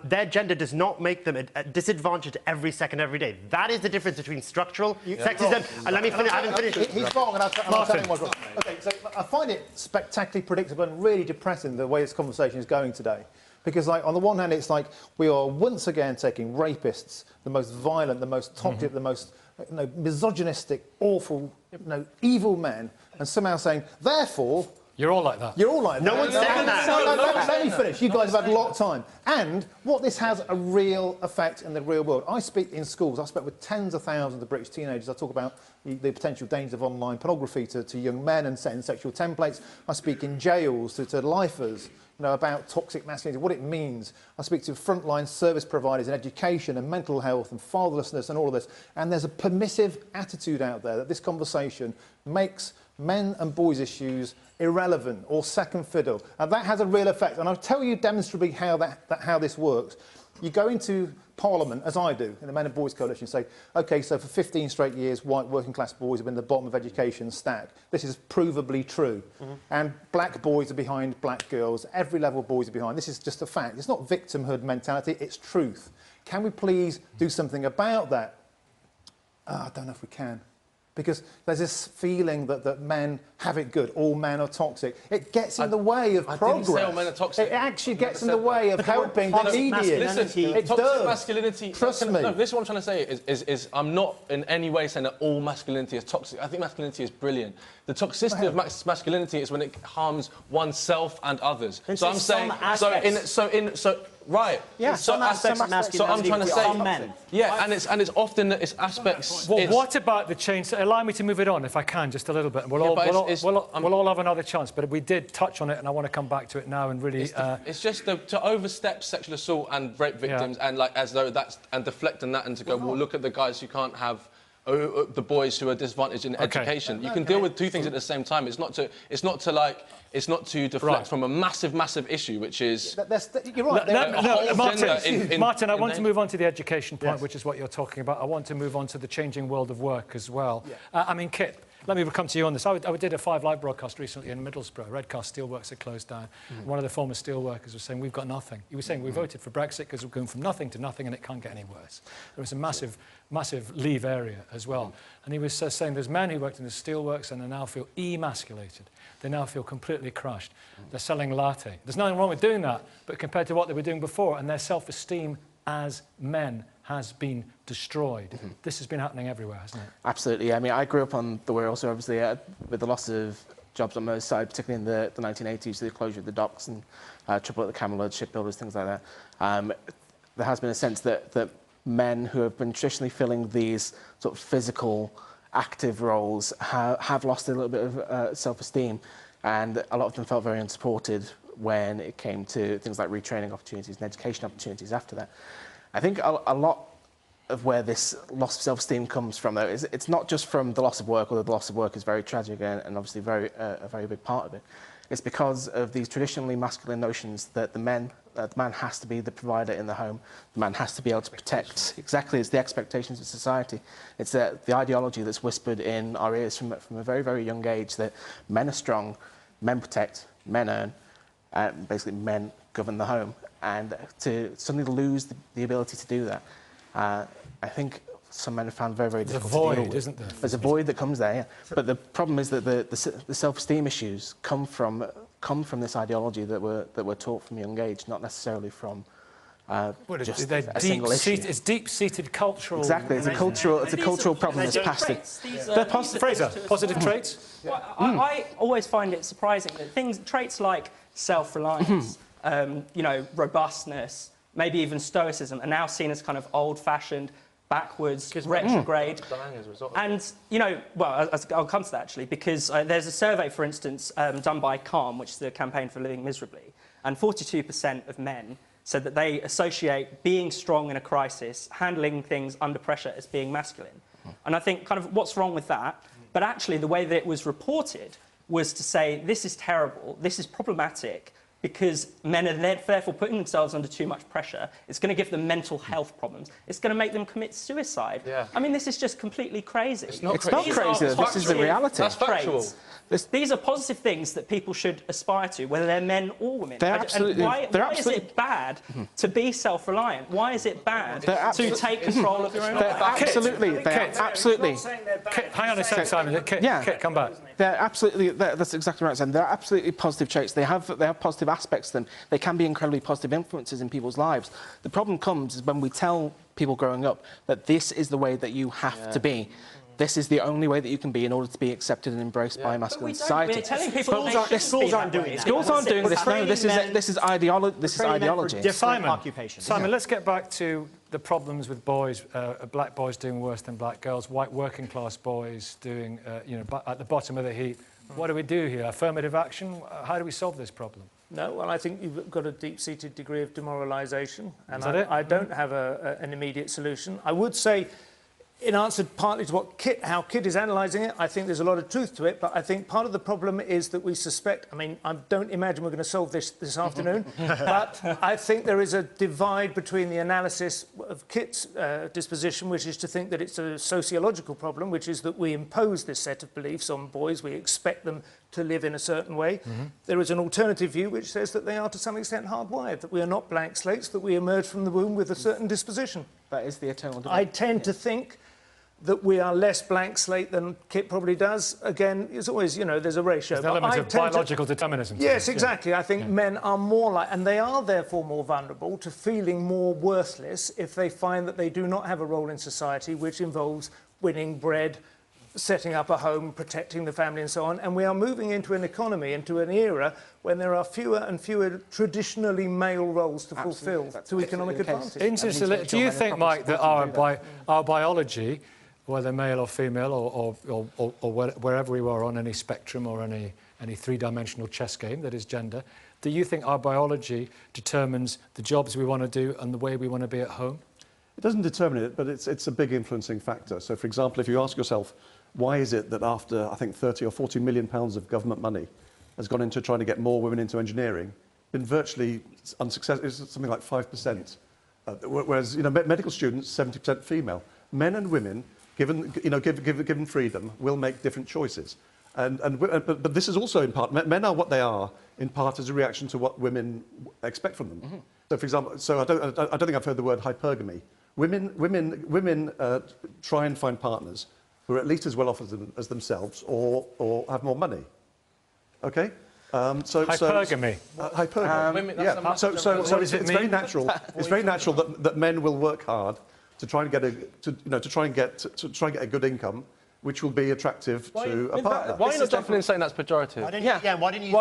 their gender does not make them a disadvantage every second, every day. That is the difference between structural sexism... And let me finish. I haven't finished. He's wrong, and I'll tell him what's wrong. OK, so I find it spectacularly predictable and really depressing the way this conversation is going today. Because, like, on the one hand, it's like we are once again taking rapists, the most violent, the most toxic, the most misogynistic, awful, evil men, and somehow saying, therefore... You're all like that. You're all like that. No one's saying that. Let me finish. You guys have had a lot of time. And what this has a real effect in the real world. I speak in schools. I speak with tens of thousands of British teenagers. I talk about the potential dangers of online pornography to young men and setting sexual templates. I speak in jails to lifers, about toxic masculinity, what it means. I speak to frontline service providers in education and mental health and fatherlessness and all of this. And there's a permissive attitude out there that this conversation makes men and boys issues irrelevant or second fiddle. And that has a real effect. And I'll tell you demonstrably how this works. You go into Parliament, as I do, in the Men and Boys Coalition, and say, OK, so for 15 straight years, white working-class boys have been at the bottom of education stack. This is provably true. And black boys are behind black girls. Every level of boys are behind. This is just a fact. It's not victimhood mentality. It's truth. Can we please do something about that? I don't know if we can. Because there's this feeling that men have it good, all men are toxic. It gets in the way of progress. I didn't say all men are toxic. It actually gets in the way of helping the needy. Listen, it toxic masculinity... Trust me. No, this is what I'm trying to say, is I'm not in any way saying that all masculinity is toxic. I think masculinity is brilliant. The toxicity of masculinity is when it harms oneself and others. So I'm saying... Right. Yeah, some aspects of masculinity I'm trying to say, some men. Yeah, and it's often aspects. Well, what about the change? Allow me to move it on, if I can, just a little bit. We'll all have another chance, but we did touch on it, and I want to come back to it now and really. It's just to overstep sexual assault and rape victims, and like as though that's and deflecting that and to go, well, look at the guys who can't have. The boys who are disadvantaged in education. You can deal with two things at the same time. It's not to deflect from a massive issue, which is. You're right. Martin, I want to move on to the education point, which is what you're talking about. I want to move on to the changing world of work as well. Yeah. I mean, Kit, let me come to you on this. I did a 5 Live broadcast recently in Middlesbrough. Redcast Steelworks had closed down. One of the former steelworkers was saying, we've got nothing. He was saying, we voted for Brexit because we're going from nothing to nothing and it can't get any worse. There was a massive leave area as well. And he was saying there's men who worked in the steelworks and they now feel emasculated. They now feel completely crushed. They're selling latte. There's nothing wrong with doing that, but compared to what they were doing before, and their self-esteem as men has been destroyed. This has been happening everywhere, hasn't it? Absolutely. I mean, I grew up on the Wirral, so obviously with the loss of jobs on most side, particularly in the 1980s, the closure of the docks and trouble at the Campbell shipbuilders, things like that. There has been a sense that men who have been traditionally filling these sort of physical, active roles have lost a little bit of self-esteem, and a lot of them felt very unsupported when it came to things like retraining opportunities and education opportunities after that. I think a lot of where this loss of self-esteem comes from, though, is it's not just from the loss of work, although the loss of work is very tragic and obviously a very big part of it. It's because of these traditionally masculine notions that the man has to be the provider in the home, the man has to be able to protect. Exactly, it's the expectations of society. It's the ideology that's whispered in our ears from a very, very young age that men are strong, men protect, men earn, and basically men govern the home. And to suddenly lose the ability to do that, I think some men have found very, very difficult to deal with. There's a void, isn't there? There's a void that comes there, yeah. But the problem is that the self-esteem issues come from this ideology that we're taught from a young age, not necessarily from just a single issue. It's deep-seated cultural... Exactly, it's a cultural problem that's passed it. Fraser, positive traits? Well, I always find it surprising that traits like self-reliance, you know, robustness, maybe even stoicism are now seen as kind of old-fashioned, backwards, retrograde. And, you know, well, I'll come to that, actually, because there's a survey, for instance, done by CALM, which is the Campaign for Living Miserably, and 42% of men said that they associate being strong in a crisis, handling things under pressure, as being masculine. And I think, kind of, what's wrong with that? But actually, the way that it was reported was to say, this is terrible, this is problematic, because men are therefore putting themselves under too much pressure. It's going to give them mental health problems. It's going to make them commit suicide. Yeah. I mean, this is just completely crazy. It's not crazy. This is the reality. That's factual. These are positive things that people should aspire to, whether they're men or women. They're absolutely. Why is it bad to be self-reliant? Why is it bad to take control of your own life? Absolutely. Absolutely. Hang on a second, Simon. Kit, come back. They're absolutely. That's exactly right, Sam. They're absolutely positive traits. They have positive aspects to them. They can be incredibly positive influences in people's lives. The problem comes is when we tell people growing up that this is the way that you have to be. This is the only way that you can be in order to be accepted and embraced by masculine society. We're telling people schools aren't doing this. Schools aren't doing this. No, this is ideology. This is ideology. Simon, let's get back to the problems with boys, black boys doing worse than black girls, white working class boys doing, you know, at the bottom of the heap. What do we do here? Affirmative action? How do we solve this problem? No, well, I think you've got a deep-seated degree of demoralisation, and I don't have an immediate solution. I would say, in answer partly to how Kit is analysing it, I think there's a lot of truth to it, but I think part of the problem is that we suspect, I mean, I don't imagine we're going to solve this afternoon, but I think there is a divide between the analysis of Kit's disposition, which is to think that it's a sociological problem, which is that we impose this set of beliefs on boys, we expect them to live in a certain way. There is an alternative view which says that they are to some extent hardwired, that we are not blank slates, that we emerge from the womb with a certain disposition. That is the eternal debate. I tend to think that we are less blank slate than Kit probably does. Again, it's always, you know, there's a ratio. There's an element of biological determinism. Yes, exactly. I think men are more like, and they are therefore more vulnerable to feeling more worthless if they find that they do not have a role in society which involves winning bread, setting up a home, protecting the family and so on, and we are moving into an economy, into an era when there are fewer and fewer traditionally male roles to fulfil to economic advantage. Interesting. Do you think, Mike, that our biology, whether male or female or wherever we were on any spectrum or any three-dimensional chess game that is gender, do you think our biology determines the jobs we want to do and the way we want to be at home? It doesn't determine it, but it's a big influencing factor. So, for example, if you ask yourself, why is it that after, I think, 30 or 40 million pounds of government money has gone into trying to get more women into engineering, been virtually unsuccessful, it's something like 5%. Whereas, medical students, 70% female. Men and women, given freedom, will make different choices. But this is also in part, men are what they are in part as a reaction to what women expect from them. Mm-hmm. So, for example, I don't think I've heard the word hypergamy. Women try and find partners who are at least as well off as themselves or have more money. Okay? Hypergamy. Hypergamy. Yeah. So it's very natural. It's very natural that men will work hard to try and get a good income, which will be attractive to a partner. Why are you not jumping in saying that's pejorative? Why didn't you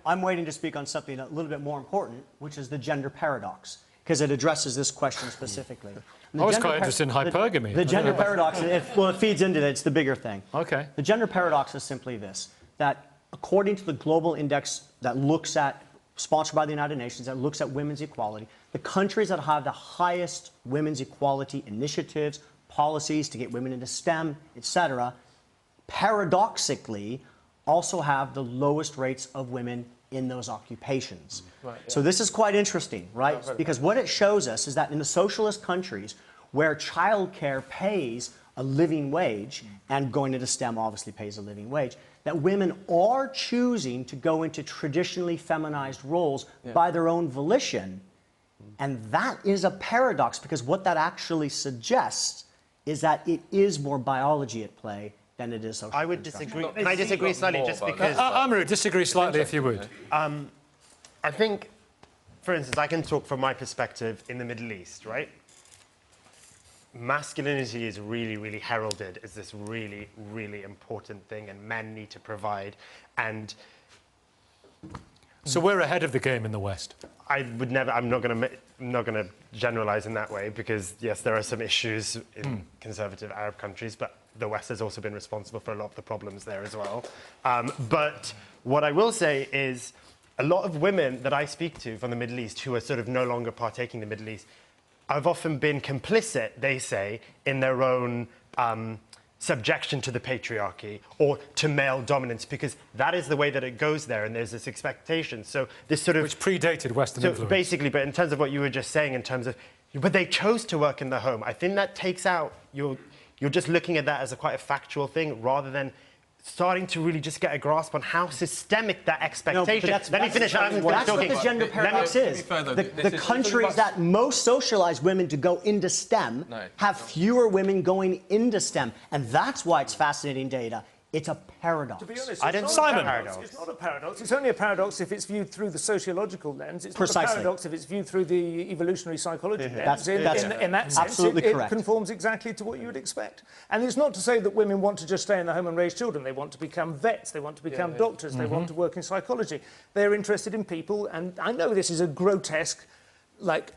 I'm waiting to speak on something a little bit more important, which is the gender paradox, because it addresses this question specifically. I was quite interested in hypergamy. The gender paradox, it feeds into that. It's the bigger thing. Okay. The gender paradox is simply this, that according to the global index that looks at, sponsored by the United Nations, that looks at women's equality, the countries that have the highest women's equality initiatives, policies to get women into STEM, etc., paradoxically also have the lowest rates of women in those occupations. Right, yeah. So this is quite interesting, right? Because what it shows us is that in the socialist countries where childcare pays a living wage, and going into STEM obviously pays a living wage, that women are choosing to go into traditionally feminized roles by their own volition. And that is a paradox, because what that actually suggests is that it is more biology at play than it is social. I would disagree. Can I disagree slightly, just because... Amru, disagree slightly if you would. I think, for instance, I can talk from my perspective in the Middle East, right? Masculinity is really, really heralded as this really, really important thing, and men need to provide. And so we're ahead of the game in the West. I would never. I'm not going to generalize in that way, because yes, there are some issues in conservative Arab countries, but the West has also been responsible for a lot of the problems there as well. But what I will say is, a lot of women that I speak to from the Middle East who are sort of no longer partaking in the Middle East, I've often been complicit, they say, in their own subjection to the patriarchy or to male dominance, because that is the way that it goes there, and there's this expectation. So this sort of... Which predated Western influence. Basically, but in terms of what you were just saying, in terms of... But they chose to work in the home. I think that takes out... You're just looking at that as quite a factual thing, rather than starting to really just get a grasp on how systemic that expectation... Let me finish. That's what the gender paradox is. The countries that most socialize women to go into STEM have fewer women going into STEM. And that's why it's fascinating data. It's a paradox. To be honest, it's not a paradox. It's only a paradox if it's viewed through the sociological lens. It's not a paradox if it's viewed through the evolutionary psychology lens. In that sense, it conforms exactly to what you would expect. And it's not to say that women want to just stay in the home and raise children. They want to become vets. They want to become doctors. They want to work in psychology. They're interested in people. And I know this is a grotesque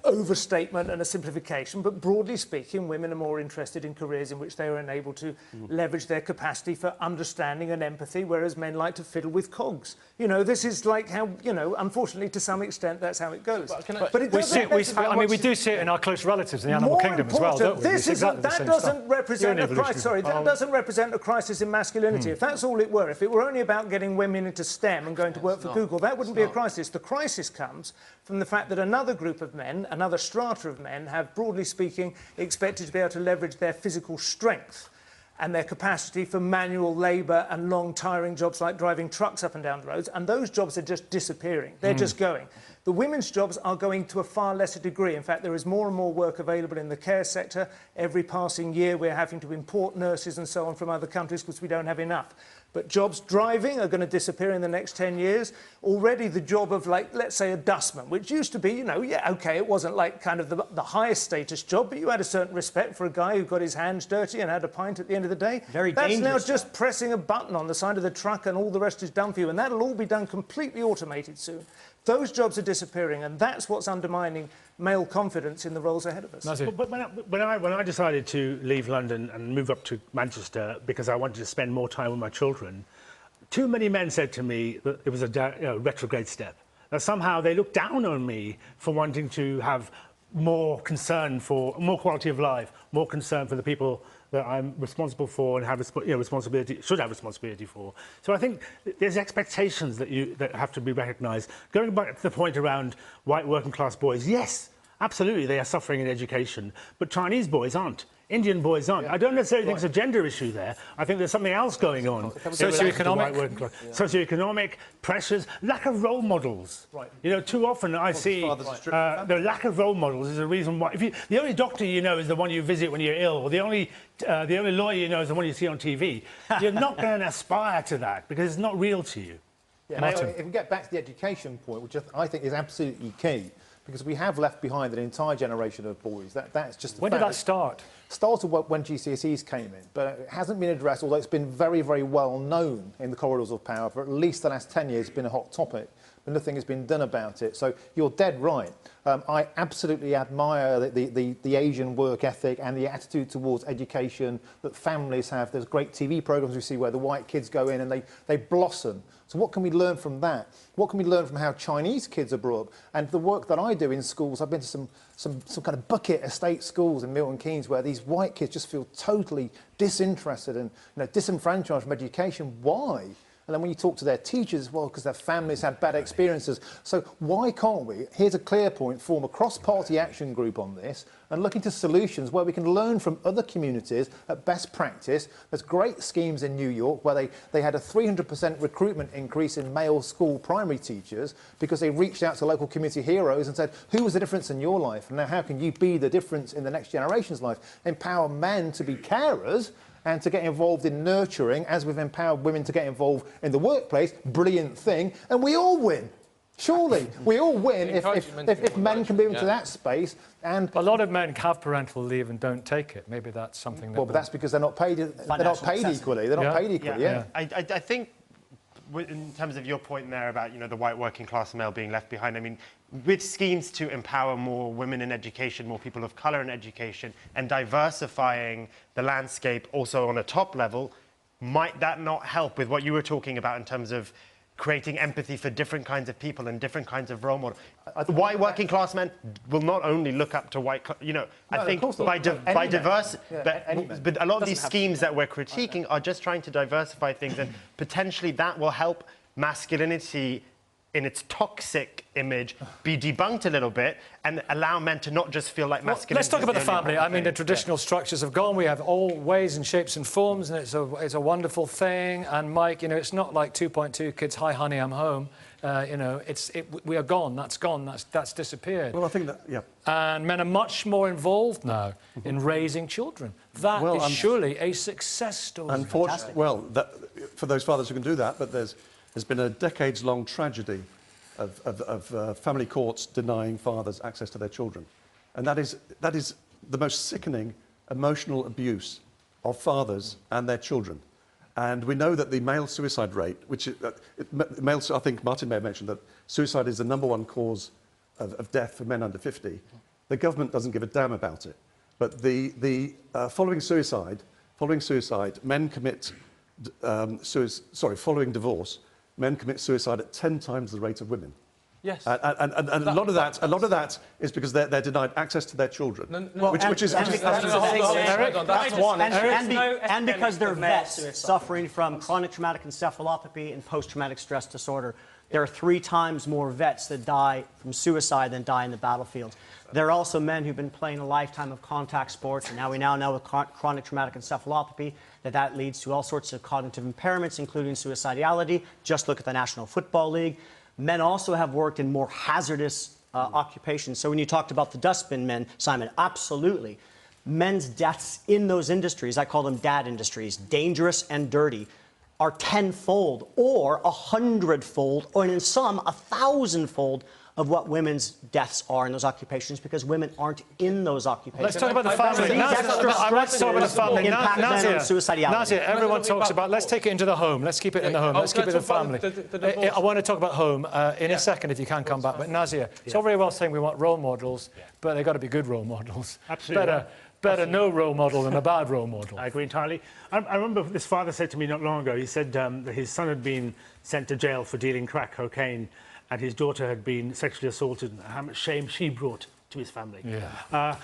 overstatement and a simplification, but broadly speaking, women are more interested in careers in which they are enabled to leverage their capacity for understanding and empathy, whereas men like to fiddle with cogs. This is like how, unfortunately, to some extent, that's how it goes. But it doesn't... we do see it in our close relatives in the animal kingdom as well, don't we? That doesn't represent a crisis. Sorry, that doesn't represent a crisis in masculinity. If that's all it were, if it were only about getting women into STEM and going to work for Google, that wouldn't be a crisis. The crisis comes from the fact that another group of men, another strata of men, have, broadly speaking, expected to be able to leverage their physical strength and their capacity for manual labour and long, tiring jobs like driving trucks up and down the roads, and those jobs are just disappearing. They're just going. The women's jobs are going to a far lesser degree. In fact, there is more and more work available in the care sector. Every passing year, we're having to import nurses and so on from other countries because we don't have enough. But jobs driving are going to disappear in the next 10 years. Already the job of, like, let's say a dustman, which used to be, you know, yeah, OK, it wasn't like kind of the highest status job, but you had a certain respect for a guy who got his hands dirty and had a pint at the end of the day. Very That's dangerous. now just pressing a button on the side of the truck and all the rest is done for you. And that'll all be done completely automated soon. Those jobs are disappearing, and that's what's undermining male confidence in the roles ahead of us. But when I decided to leave London and move up to Manchester because I wanted to spend more time with my children, too many men said to me that it was a retrograde step. That somehow they looked down on me for wanting to have more concern for more quality of life, more concern for the people that I'm responsible for and have should have responsibility for. So I think there's expectations that have to be recognised. Going back to the point around white working class boys, yes, absolutely, they are suffering in education, but Chinese boys aren't. Indian boys aren't. I don't necessarily think it's a gender issue there. I think there's something else going on. Socioeconomic pressures, lack of role models. Right. You know, too often I see the lack of role models is a reason why. The only doctor you know is the one you visit when you're ill, or the only lawyer you know is the one you see on TV. You're not going to aspire to that because it's not real to you. Yeah, if we get back to the education point, which I think is absolutely key, because we have left behind an entire generation of boys. That's just. When did that start? Started when GCSEs came in, but it hasn't been addressed, although it's been very, very well known in the corridors of power for at least the last 10 years. It's been a hot topic, but nothing has been done about it. So you're dead right. I absolutely admire the Asian work ethic and the attitude towards education that families have. There's great TV programmes we see where the white kids go in and they blossom. So what can we learn from that? What can we learn from how Chinese kids are brought up? And the work that I do in schools, I've been to some kind of bucket estate schools in Milton Keynes where these white kids just feel totally disinterested and disenfranchised from education. Why? And then when you talk to their teachers as well, because their families had bad experiences. So why can't we, here's a clear point, form a cross-party action group on this and look into solutions where we can learn from other communities at best practice. There's great schemes in New York where they had a 300% recruitment increase in male school primary teachers because they reached out to local community heroes and said, who was the difference in your life? And now how can you be the difference in the next generation's life? Empower men to be carers and to get involved in nurturing, as we've empowered women to get involved in the workplace. Brilliant thing. And we all win. Surely, we all win if men can move into that space. And a lot of men have parental leave and don't take it. Maybe that's something that... Well, but that's because they're not paid equally. They're not paid equally, yeah. I think, in terms of your point there about, you know, the white working class male being left behind, I mean, with schemes to empower more women in education, more people of colour in education, and diversifying the landscape also on a top level, might that not help with what you were talking about in terms of creating empathy for different kinds of people and different kinds of role models? White working class men will not only look up to white, you know, I think by diverse, but a lot of these schemes that we're critiquing are just trying to diversify things, and potentially that will help masculinity in its toxic image be debunked a little bit and allow men to not just feel like masculinity. Let's talk about the family. I mean, the traditional structures have gone. We have all ways and shapes and forms, and it's a wonderful thing. And Mike, you know, it's not like 2.2 kids, hi honey, I'm home. You know, we are gone. That's gone. That's disappeared. Well, I think that, yeah. And men are much more involved now in raising children. That is surely a success story. Unfortunately, for those fathers who can do that, but there's been a decades-long tragedy of family courts denying fathers access to their children. And that is the most sickening emotional abuse of fathers and their children. And we know that the male suicide rate, which I think Martin may have mentioned that suicide is the #1 cause of death for men under 50. The government doesn't give a damn about it. But following suicide, men commit following divorce, men commit suicide at 10 times the rate of women. Yes. And a lot of that is because they're denied access to their children. And because they're vets suffering from chronic traumatic encephalopathy and post-traumatic stress disorder. There are 3 times more vets that die from suicide than die in the battlefield. There are also men who've been playing a lifetime of contact sports, and we now know with chronic traumatic encephalopathy that leads to all sorts of cognitive impairments, including suicidality. Just look at the National Football League. Men also have worked in more hazardous occupations. So when you talked about the dustbin men, Simon, absolutely. Men's deaths in those industries, I call them dad industries, dangerous and dirty, are tenfold or 100-fold, or in some 1,000-fold of what women's deaths are in those occupations, because women aren't in those occupations. Let's talk about the family. Let's talk about the family. Nazia, everyone talks about, let's take it into the home. Let's keep it in the home. Let's keep it in the family. I want to talk about home in a second, if you can come back. But Nazia, it's all very well saying we want role models, but they've got to be good role models. Absolutely. Better no role model than a bad role model. I agree entirely. I remember this father said to me not long ago, he said that his son had been sent to jail for dealing crack cocaine, and his daughter had been sexually assaulted, and how much shame she brought to his family. Yeah.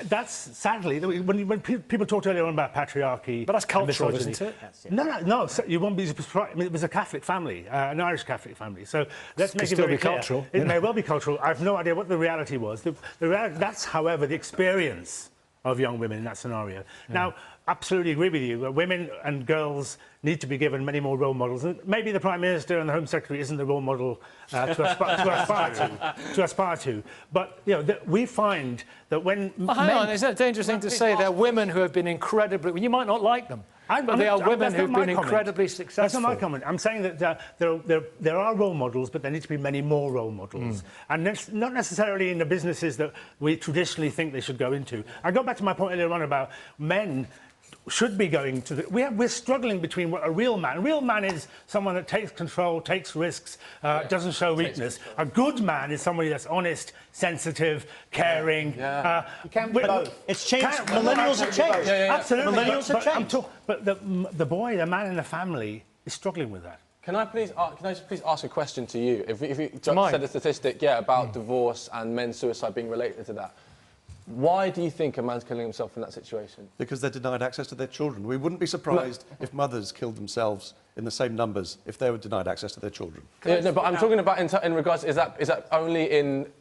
That's, sadly, when people talked earlier on about patriarchy... But that's cultural, isn't it? No, you won't be surprised. I mean, it was a Catholic family, an Irish Catholic family, so let's make it very clear. Cultural. It may well be cultural. I have no idea what the reality was. That's, however, the experience of young women in that scenario. Yeah. Now, absolutely agree with you. Women and girls need to be given many more role models. And maybe the Prime Minister and the Home Secretary isn't the role model to aspire to. But, you know, we find that when hang on, is that a dangerous thing to say? They're women who have been incredibly... You might not like them, but they are women who've been incredibly successful. That's not my comment. I'm saying that there are role models, but there need to be many more role models. And not necessarily in the businesses that we traditionally think they should go into. I go back to my point earlier on about men should be going to the... We're struggling between what a real man... A real man is someone that takes control, takes risks, doesn't show weakness. A good man is somebody that's honest, sensitive, caring. You can be both. It's changed. Millennials have changed. Absolutely. Millennials have changed. But the boy, the man in the family, is struggling with that. Can I please ask a question to you? If you said a statistic, about divorce and men's suicide being related to that, why do you think a man's killing himself in that situation? Because they're denied access to their children. We wouldn't be surprised if mothers killed themselves in the same numbers if they were denied access to their children. No, but I'm talking about in regards... Is that only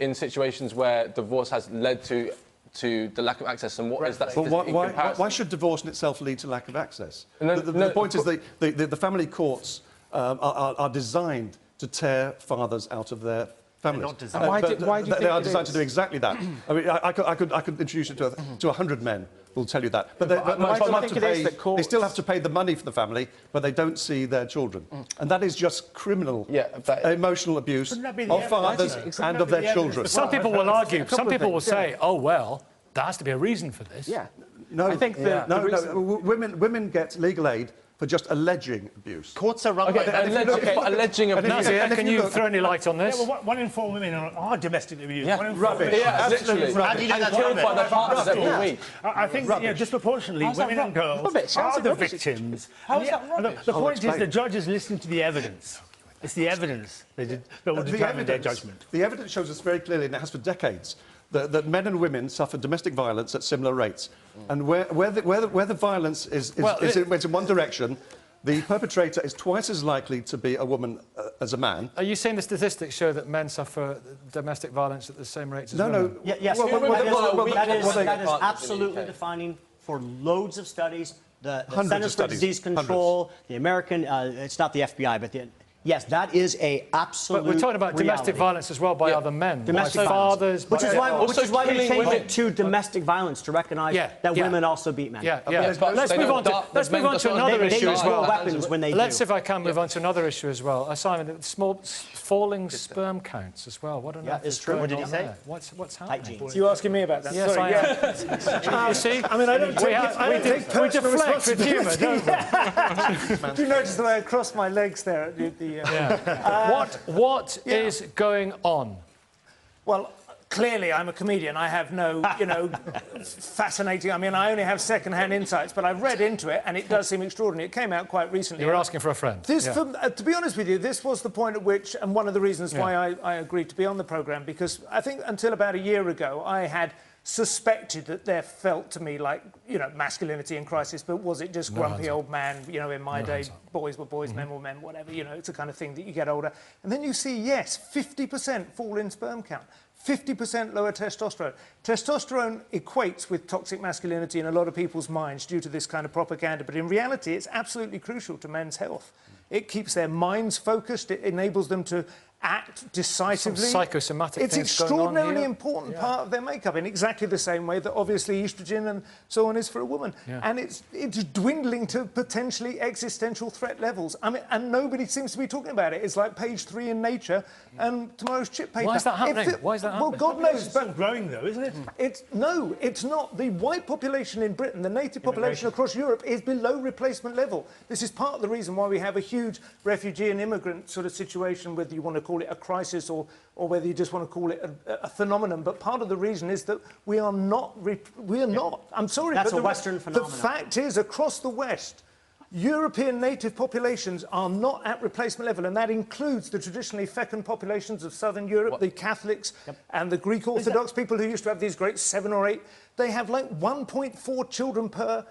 in situations where divorce has led to the lack of access, and what is that statistic? Why should divorce in itself lead to lack of access? The point is the family courts are designed to tear fathers out of their families. Why do you think they are designed to do exactly that? I mean, I could introduce you to 100 men who'll tell you that. But they still have to pay the money for the family, but they don't see their children. And that is just criminal emotional abuse of fathers and of their children. Some people will argue, some people will say, oh, well, there has to be a reason for this. Yeah. No, I think women get legal aid for just alleging abuse. Courts are run by... alleging abuse. Nazia, can you throw any light on this? Yeah, well, 1 in 4 women are domestically abused. Yeah, rubbish. Yeah, literally. How do you know that's killed by their partners every week. I think disproportionately, women and girls are the victims. How is that rubbish? The point is the judge is listening to the evidence. It's the evidence that will determine their judgment. The evidence shows us very clearly, and it has for decades, that men and women suffer domestic violence at similar rates. And where the violence is in one direction, the perpetrator is twice as likely to be a woman as a man. Are you saying the statistics show that men suffer domestic violence at the same rates as women? No. Yes, that is absolutely defining for loads of studies. The Centers for Disease Control, the American, it's not the FBI, but yes, that is a absolute But we're talking about domestic violence as well by other men. Domestic fathers. Which is why we changed it to domestic violence, to recognise that women also beat men. Let's move on to another issue as well. Weapons when they Let's, if I can, move on to another issue as well. Simon, falling sperm counts as well. What on earth is true. What did he say? What's happening? So you're asking me about that? Yes, Sorry, I am. You see? I mean, I don't take we deflect with humour, don't we? Do you notice the way I crossed my legs there at What is going on? Well, clearly I'm a comedian. I have no, fascinating... I mean, I only have second-hand insights, but I've read into it, and it does seem extraordinary. It came out quite recently. You were asking for a friend. To be honest with you, this was the point at which, and one of the reasons why I agreed to be on the programme, because I think until about a year ago, I had suspected that there felt to me like, masculinity in crisis, but was it just grumpy old man, in my day, boys were boys, men were men, whatever, it's the kind of thing that you get older. And then you see, yes, 50% fall in sperm count, 50% lower testosterone. Testosterone equates with toxic masculinity in a lot of people's minds due to this kind of propaganda, but in reality, it's absolutely crucial to men's health. It keeps their minds focused, it enables them to act decisively. Some psychosomatic it's things going on extraordinarily here. important part of their makeup in exactly the same way that obviously estrogen and so on is for a woman. Yeah. And it's dwindling to potentially existential threat levels. I mean, and nobody seems to be talking about it. It's like page 3 in Nature and tomorrow's chip paper. Why is that happening? Why is that happening? Well, God knows. It's still growing, though, isn't it? No, it's not. The white population in Britain, the native population across Europe, is below replacement level. This is part of the reason why we have a huge refugee and immigrant sort of situation, whether you want to call it a crisis or whether you just want to call it a phenomenon. But part of the reason is that we are not. I'm sorry, That's but a Western phenomenon. The fact is, across the West, European native populations are not at replacement level, and that includes the traditionally fecund populations of southern Europe, the Catholics and the Greek Orthodox people who used to have these great 7 or 8. They have like 1.4 children per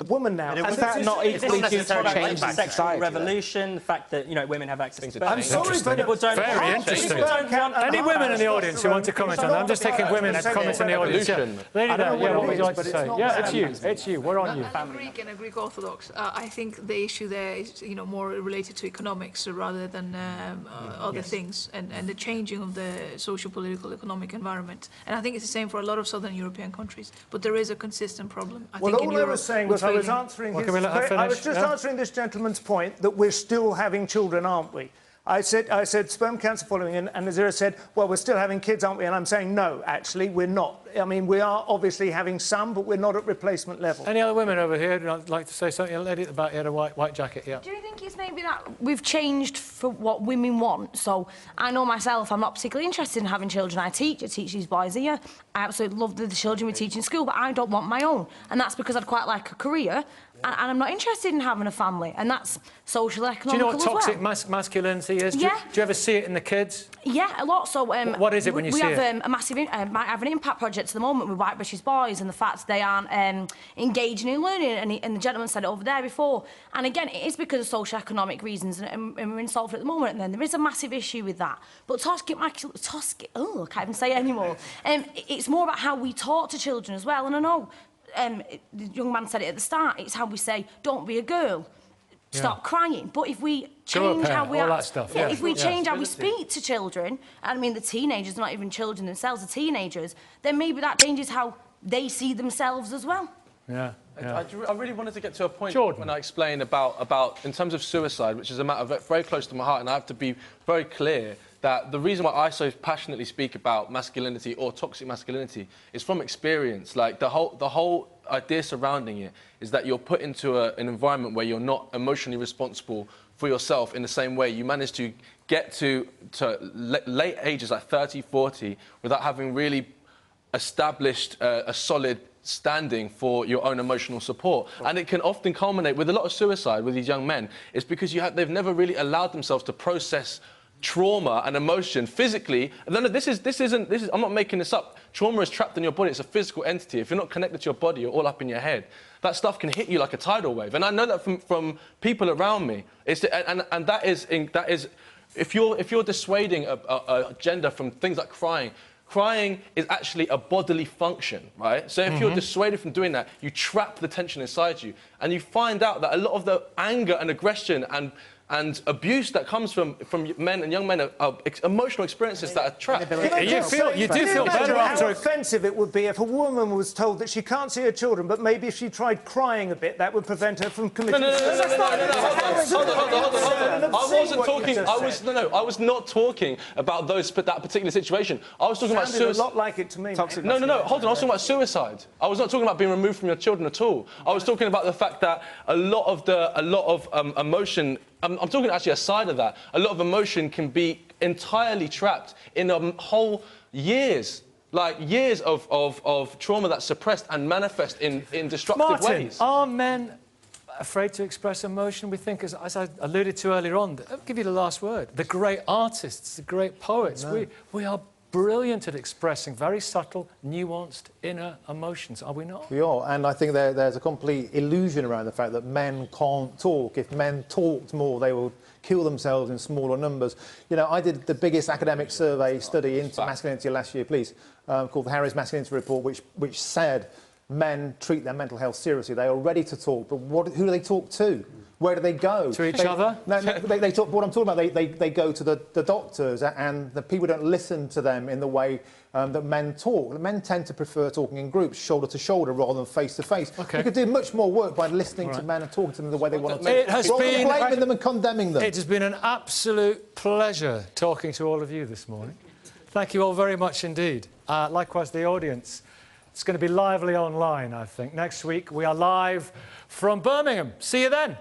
woman now. Is that not equally due to change in sexual revolution, the fact that, you know, women have access to I'm sorry, but people don't very interesting. Any women in the audience who want to comment on that? I'm just taking women as comments in the audience. Yeah. Lady there, what would you like to say? Yeah, it's you. It's you. We're on you. I'm Greek and a Greek Orthodox. I think the issue there is, you know, more related to economics rather than other things, and the changing of the social, political, economic environment. And I think it's the same for a lot of Southern European countries. But there is a consistent problem. I think in all I Europe, was saying was I was answering answering this gentleman's point that we're still having children, aren't we? I said sperm cancer following, and Nazira said, well, we're still having kids, aren't we? And I'm saying, no, actually, we're not. I mean, we are obviously having some, but we're not at replacement level. Any other women over here who'd like to say something? A lady at the back here, a white jacket, yeah. Do you think it's maybe that we've changed for what women want? So I know myself, I'm not particularly interested in having children. I teach these boys here. I absolutely love the children we teach in school, but I don't want my own. And that's because I'd quite like a career. And I'm not interested in having a family, and that's social, economical. Do you know what toxic well. masculinity is? Yeah. Do you ever see it in the kids? Yeah, a lot. So, what is it when you see it? We have a massive, might have an impact project at the moment with white British boys, and the fact they aren't engaging in learning. And the gentleman said it over there before. And again, it is because of social-economic reasons, and we're in Salford at the moment. And then there is a massive issue with that. But toxic, I can't even say it anymore. It's more about how we talk to children as well. And I know. The young man said it at the start, it's how we say, don't be a girl, stop crying. But if we change how we act, if we change how we speak to children, and I mean the teenagers, not even children themselves, the teenagers, then maybe that changes how they see themselves as well. Yeah. I really wanted to get to a point when I explained about, in terms of suicide, which is a matter very close to my heart, and I have to be very clear that the reason why I so passionately speak about masculinity or toxic masculinity is from experience. Like, the whole idea surrounding it is that you're put into an environment where you're not emotionally responsible for yourself in the same way. You manage to get to late ages, like 30, 40, without having really established a solid standing for your own emotional support. And it can often culminate with a lot of suicide with these young men. It's because they've never really allowed themselves to process trauma and emotion physically. No, I'm not making this up. Trauma is trapped in your body. It's a physical entity. If you're not connected to your body, you're all up in your head. That stuff can hit you like a tidal wave. And I know that from people around me. And that is if you're dissuading a gender from things like crying is actually a bodily function, right? So if you're dissuaded from doing that, you trap the tension inside you. And you find out that a lot of the anger and aggression and abuse that comes from men and young men are emotional experiences that are trapped. You do feel better after. How offensive it would be if a woman was told that she can't see her children, but maybe if she tried crying a bit, that would prevent her from committing suicide. Hold on. I was not talking about that particular situation. I was talking about suicide. A lot like it to me. No. Hold on. I was talking about suicide. I was not talking about being removed from your children at all. I was talking about the fact that a lot of emotion. I'm talking actually aside of that. A lot of emotion can be entirely trapped in whole years. Like years of trauma that's suppressed and manifest in destructive ways. Are men afraid to express emotion? We think, as I alluded to earlier on, I'll give you the last word. The great artists, the great poets, we are brilliant at expressing very subtle, nuanced inner emotions, are we not? We are, and I think there's a complete illusion around the fact that men can't talk. If men talked more, they would kill themselves in smaller numbers. You know, I did the biggest academic survey study into masculinity last year, called the Harris Masculinity Report, which said men treat their mental health seriously. They are ready to talk, but who do they talk to? Where do they go? To each other? No, they talk, what I'm talking about, they go to the doctors, and the people don't listen to them in the way that men talk. Men tend to prefer talking in groups, shoulder to shoulder, rather than face to face. Okay. You could do much more work by listening to men and talking to them the way they want to talk. It has been blaming them and condemning them. It has been an absolute pleasure talking to all of you this morning. Thank you all very much indeed. Likewise, the audience. It's going to be lively online, I think. Next week, we are live from Birmingham. See you then.